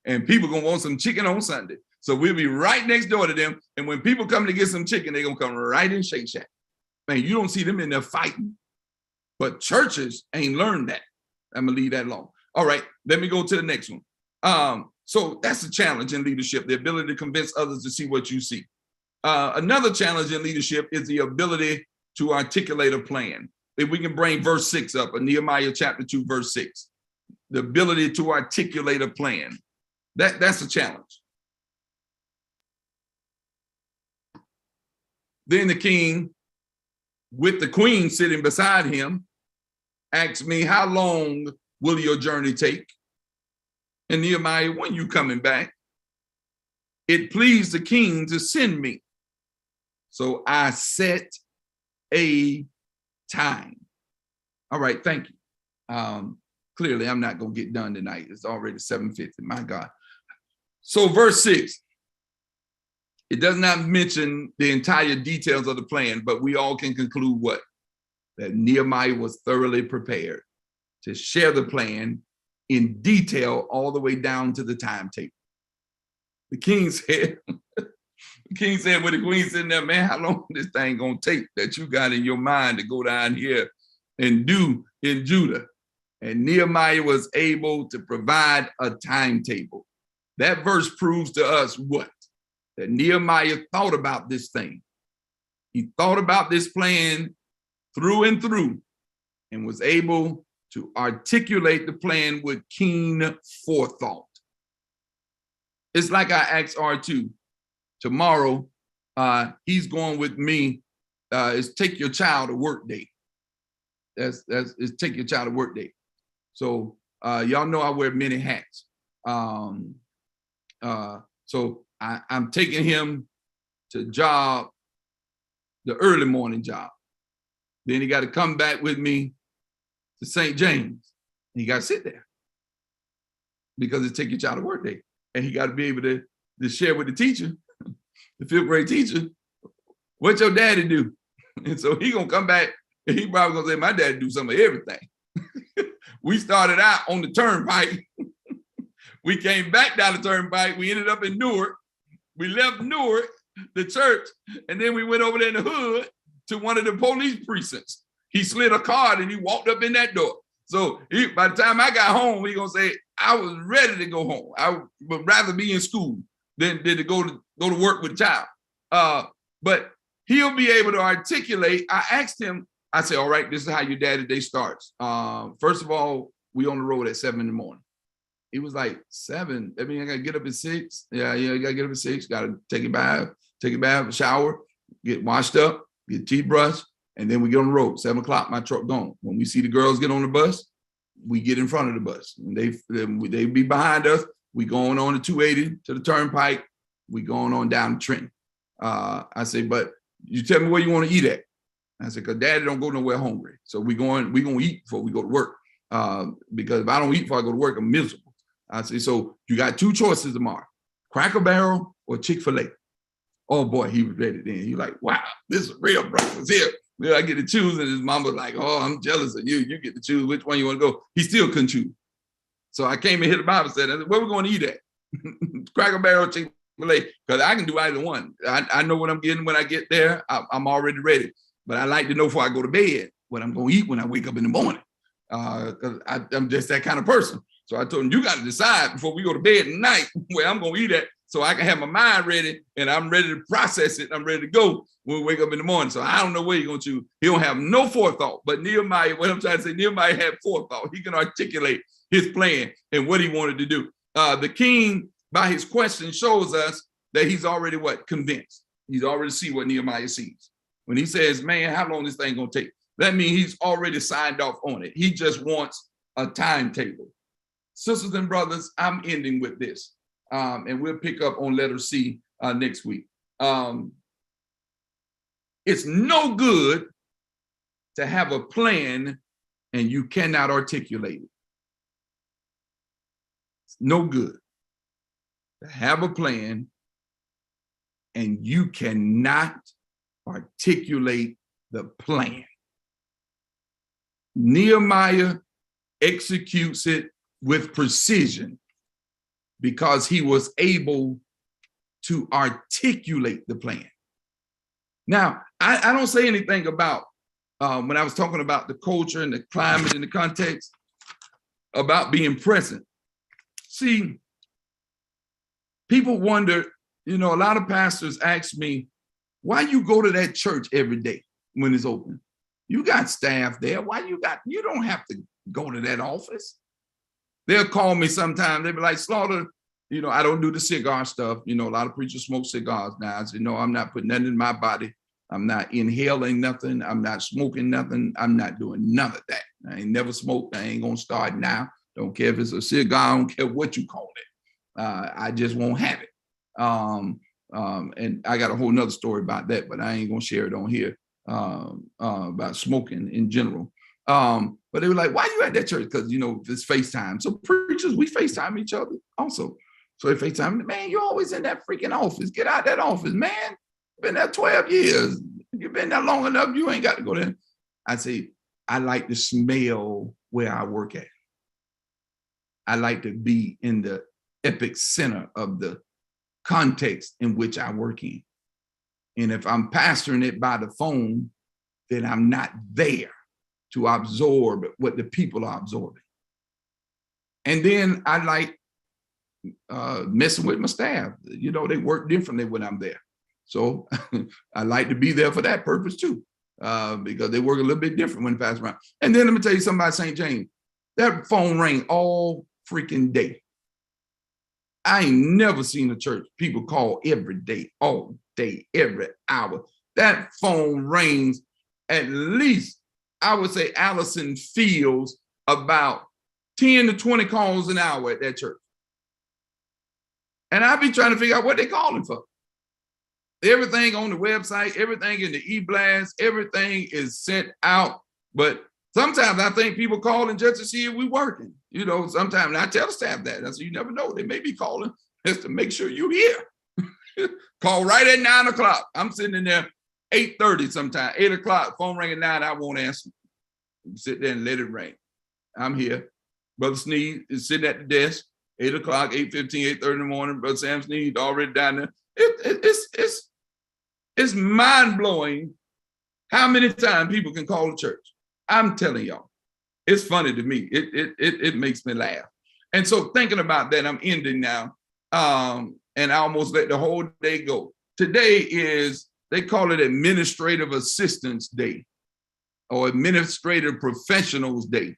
And people going to want some chicken on Sunday. So we'll be right next door to them. And when people come to get some chicken, they're going to come right in Shake Shack. Man, you don't see them in there fighting. But churches ain't learned that. I'm going to leave that alone. All right, let me go to the next one. So that's a challenge in leadership, the ability to convince others to see what you see. Another challenge in leadership is the ability to articulate a plan. If we can bring verse 6 up, Nehemiah chapter 2, verse 6. The ability to articulate a plan. That's a challenge. Then the king, with the queen sitting beside him, asked me, how long will your journey take? And Nehemiah, when you coming back? It pleased the king to send me. So I set a time. All right, thank you. Clearly, I'm not going to get done tonight. It's already 7:50, my God. So verse 6, it does not mention the entire details of the plan, but we all can conclude what? That Nehemiah was thoroughly prepared to share the plan in detail all the way down to the timetable. The king said, with the queen sitting there, man, how long this thing gonna take that you got in your mind to go down here and do in Judah? And Nehemiah was able to provide a timetable. That verse proves to us what? That Nehemiah thought about this thing. He thought about this plan through and through and was able to articulate the plan with keen forethought. It's like I asked R2 tomorrow, he's going with me, it's take your child to work day. It's take your child to work day. So y'all know I wear many hats. So I'm taking him to job, the early morning job. Then he got to come back with me to St. James. He got to sit there because it's take your child to work day. And he got to be able to share with the teacher, the 5th grade teacher, what your daddy do. And so he gonna come back and he probably gonna say, my daddy do some of everything. We started out on the turnpike. We came back down the turnpike. We ended up in Newark. We left Newark, the church, and then we went over there in the hood to one of the police precincts. He slid a card and he walked up in that door. So by the time I got home, he gonna say, I was ready to go home. I would rather be in school than to go to work with a child. But he'll be able to articulate. I asked him, I said, all right, this is how your daddy day starts. First of all, we on the road at 7 in the morning. He was like, 7? I mean, I gotta get up at 6. Yeah, you gotta get up at 6, gotta take a bath, shower, get washed up, get teeth brushed, and then we get on the road. 7 o'clock, my truck gone. When we see the girls get on the bus, we get in front of the bus. And they be behind us. We going on the 280 to the turnpike. We going on down to Trenton. I say, but you tell me where you want to eat at. I said, because daddy don't go nowhere hungry. So we gonna eat before we go to work. Because if I don't eat before I go to work, I'm miserable. I say, so you got 2 choices tomorrow, Cracker Barrel or Chick-fil-A. Oh boy, he was ready then. He like, wow, this is real breakfast here. Then I get to choose, and his mom was like, oh, I'm jealous of you. You get to choose which one you want to go. He still couldn't choose. So I came and hit the Bible and said, where we going to eat at? Cracker Barrel, Chick-fil-A, because I can do either one. I know what I'm getting when I get there. I'm already ready. But I like to know before I go to bed what I'm going to eat when I wake up in the morning, because I'm just that kind of person. So I told him, you got to decide before we go to bed at night where I'm going to eat at, so I can have my mind ready and I'm ready to process it. I'm ready to go when we wake up in the morning. So I don't know where you're going to choose. He don't have no forethought. But Nehemiah, what I'm trying to say, Nehemiah had forethought. He can articulate his plan and what he wanted to do. The king, by his question, shows us that he's already what? Convinced. He's already see what Nehemiah sees. When he says, man, how long this thing going to take? That means he's already signed off on it. He just wants a timetable. Sisters and brothers, I'm ending with this. And we'll pick up on letter C next week. It's no good to have a plan and you cannot articulate it. It's no good to have a plan and you cannot articulate the plan. Nehemiah executes it with precision because he was able to articulate the plan. Now, I don't say anything about, when I was talking about the culture and the climate and the context, about being present. See, people wonder, a lot of pastors ask me, why you go to that church every day when it's open? You got staff there. You don't have to go to that office. They'll call me sometime. They'll be like, Slaughter, I don't do the cigar stuff. A lot of preachers smoke cigars now. I say, no, I'm not putting nothing in my body. I'm not inhaling nothing. I'm not smoking nothing. I'm not doing none of that. I ain't never smoked. I ain't going to start now. Don't care if it's a cigar. I don't care what you call it. I just won't have it. And I got a whole nother story about that, but I ain't gonna share it on here, about smoking in general. But they were like, why you at that church? Because, you know, it's FaceTime. So preachers, we FaceTime each other also. So they FaceTime, man, you're always in that freaking office. Get out that office, man. Been there 12 years. You've been there long enough. You ain't got to go there. I say, I like to smell where I work at. I like to be in the epic center of the context in which I work in. And if I'm pastoring it by the phone, then I'm not there to absorb what the people are absorbing. And then I like messing with my staff. You know, they work differently when I'm there. So I like to be there for that purpose too, because they work a little bit different when passing around. And then let me tell you something about St. James. That phone rang all freaking day. I ain't never seen a church people call every day, all day, every hour. That phone rings at least, I would say Allison feels about 10 to 20 calls an hour at that church. And I be trying to figure out what they calling for. Everything on the website, everything in the e-blast, everything is sent out. But sometimes I think people calling just to see if we working. You know, sometimes I tell the staff that. I say, you never know. They may be calling just to make sure you're here. Call right at 9 o'clock. I'm sitting in there 8:30 sometimes, 8 o'clock, phone ring at 9, I won't answer. Sit there and let it ring. I'm here. Brother Sneed is sitting at the desk, 8 o'clock, 8:15, 8:30 in the morning. Brother Sam Sneed already down there. It's mind-blowing how many times people can call the church. I'm telling y'all, it's funny to me. It makes me laugh. And so thinking about that, I'm ending now. And I almost let the whole day go. Today is, they call it Administrative Assistants Day or Administrative Professionals Day.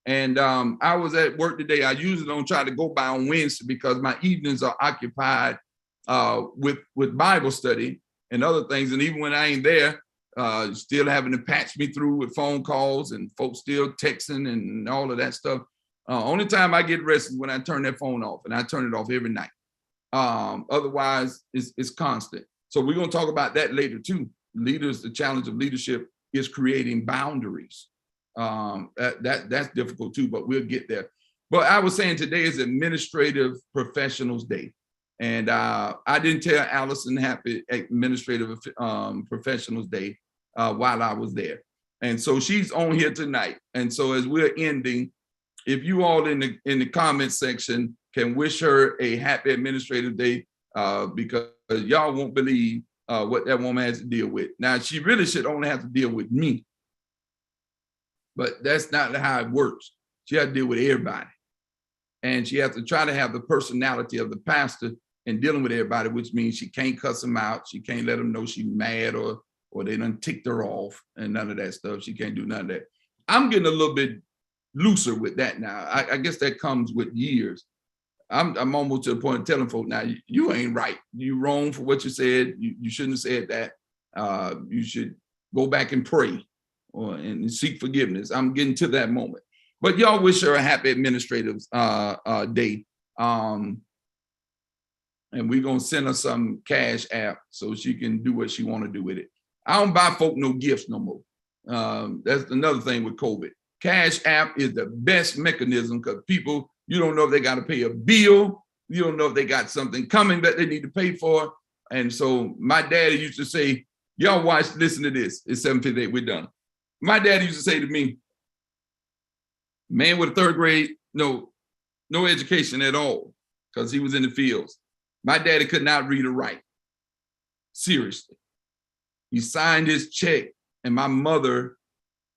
And I was at work today. I usually don't try to go by on Wednesday because my evenings are occupied with Bible study and other things. And even when I ain't there, still having to patch me through with phone calls and folks still texting and all of that stuff. Only time I get rest is when I turn that phone off, and I turn it off every night. Otherwise, it's constant. So we're going to talk about that later too. Leaders, the challenge of leadership is creating boundaries. That's difficult too, but we'll get there. But I was saying today is Administrative Professionals Day. And I didn't tell Allison happy Administrative Professionals Day while I was there. And so she's on here tonight. And so as we're ending, if you all in the comment section can wish her a happy Administrative Day, because y'all won't believe what that woman has to deal with. Now, she really should only have to deal with me, but that's not how it works. She has to deal with everybody. And she has to try to have the personality of the pastor in dealing with everybody, which means she can't cuss them out. She can't let them know she's mad or they done ticked her off and none of that stuff. She can't do none of that. I'm getting a little bit looser with that now. I guess that comes with years. I'm almost to the point of telling folks now, you ain't right. You wrong for what you said. You shouldn't have said that. You should go back and pray and seek forgiveness. I'm getting to that moment. But y'all wish her a happy Administrative Day. And we're going to send her some cash app so she can do what she want to do with it. I don't buy folk no gifts no more. That's another thing with COVID. Cash app is the best mechanism because people, you don't know if they got to pay a bill. You don't know if they got something coming that they need to pay for. And so my daddy used to say, y'all watch, listen to this. It's 7:58, we're done. My daddy used to say to me, man with a third grade, no education at all, because he was in the fields. My daddy could not read or write. Seriously. He signed his check, and my mother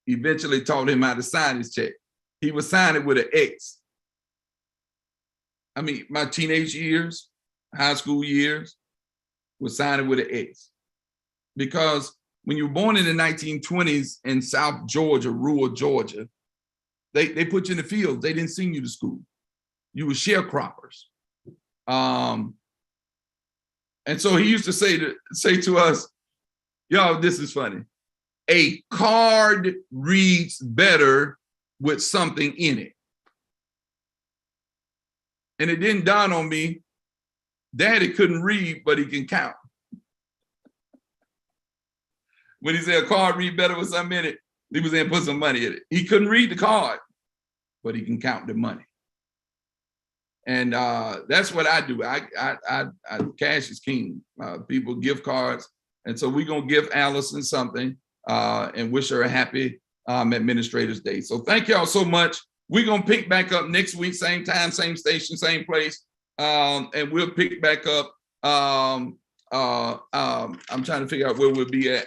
eventually taught him how to sign his check. He would sign it with an X. I mean, my teenage years, high school years, would sign it with an X. Because when you were born in the 1920s in South Georgia, rural Georgia, they put you in the fields. They didn't send you to school. You were sharecroppers. And so he used to say to us, y'all, this is funny. A card reads better with something in it. And it didn't dawn on me Daddy couldn't read, but he can count. When he said a card read better with something in it, he was saying put some money in it. He couldn't read the card, but he can count the money. And that's what I do. I cash is king. People give cards. And so we're going to give Allison something and wish her a happy Administrators Day. So thank y'all so much. We're going to pick back up next week, same time, same station, same place. And we'll pick back up. I'm trying to figure out where we'll be at.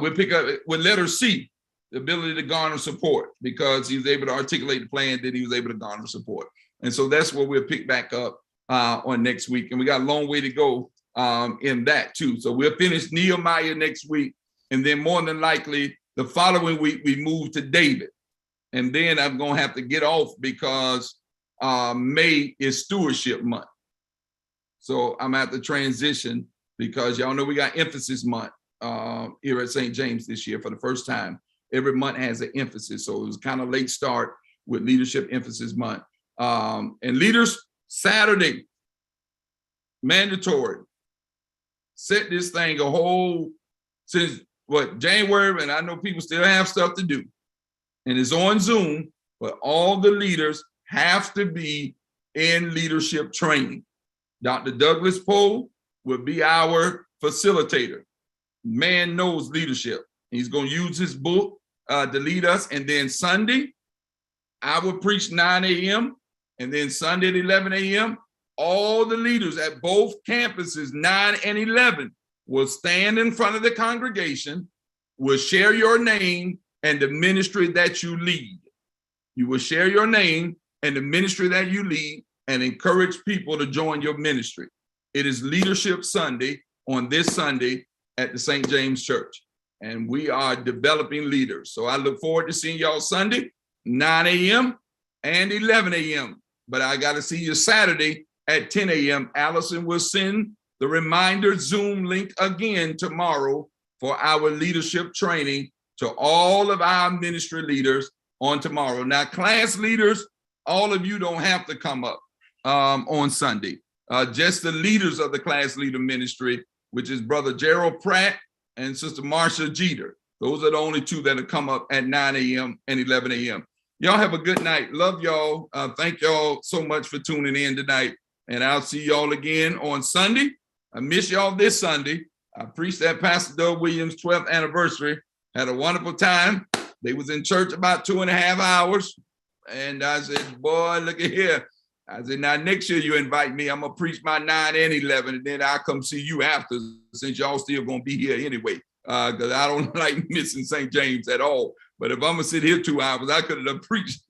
We'll pick up with letter C, the ability to garner support, because he was able to articulate the plan that he was able to garner support. And so that's where we'll pick back up on next week. And we got a long way to go in that too. So we'll finish Nehemiah next week. And then more than likely the following week, we move to David. And then I'm going to have to get off because May is stewardship month. So I'm going to have to transition because y'all know we got emphasis month here at St. James this year for the first time. Every month has an emphasis. So it was kind of late start with leadership emphasis month. And leaders, Saturday, mandatory. Set this thing a whole, since what, January, and I know people still have stuff to do. And it's on Zoom, but all the leaders have to be in leadership training. Dr. Douglas Poe will be our facilitator. Man knows leadership. He's going to use his book to lead us. And then Sunday, I will preach 9 a.m. And then Sunday at 11 a.m., all the leaders at both campuses, 9 and 11, will stand in front of the congregation, will share your name and the ministry that you lead. You will share your name and the ministry that you lead and encourage people to join your ministry. It is Leadership Sunday on this Sunday at the St. James Church. And we are developing leaders. So I look forward to seeing y'all Sunday, 9 a.m. and 11 a.m. But I got to see you Saturday at 10 a.m. Allison will send the reminder Zoom link again tomorrow for our leadership training to all of our ministry leaders on tomorrow. Now, class leaders, all of you don't have to come up on Sunday. Just the leaders of the class leader ministry, which is Brother Gerald Pratt and Sister Marsha Jeter. Those are the only two that have come up at 9 a.m. and 11 a.m. Y'all have a good night. Love y'all. Thank y'all so much for tuning in tonight. And I'll see y'all again on Sunday. I miss y'all this Sunday. I preached at Pastor Doug Williams' 12th anniversary. Had a wonderful time. They was in church about 2.5 hours. And I said, boy, look at here. I said, now next year you invite me. I'm going to preach my 9 and 11. And then I'll come see you after, since y'all still going to be here anyway. Because I don't like missing St. James at all. But if I'm going to sit here 2 hours, I could have preached.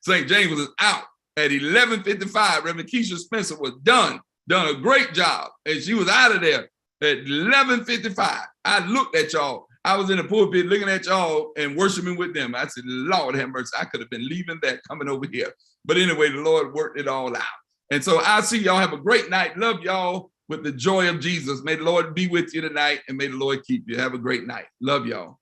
St. James was out at 11:55. Reverend Keisha Spencer was done a great job. And she was out of there at 11:55. I looked at y'all. I was in the pulpit looking at y'all and worshiping with them. I said, Lord have mercy. I could have been leaving that, coming over here. But anyway, the Lord worked it all out. And so I'll see y'all. Have a great night. Love y'all with the joy of Jesus. May the Lord be with you tonight and may the Lord keep you. Have a great night. Love y'all.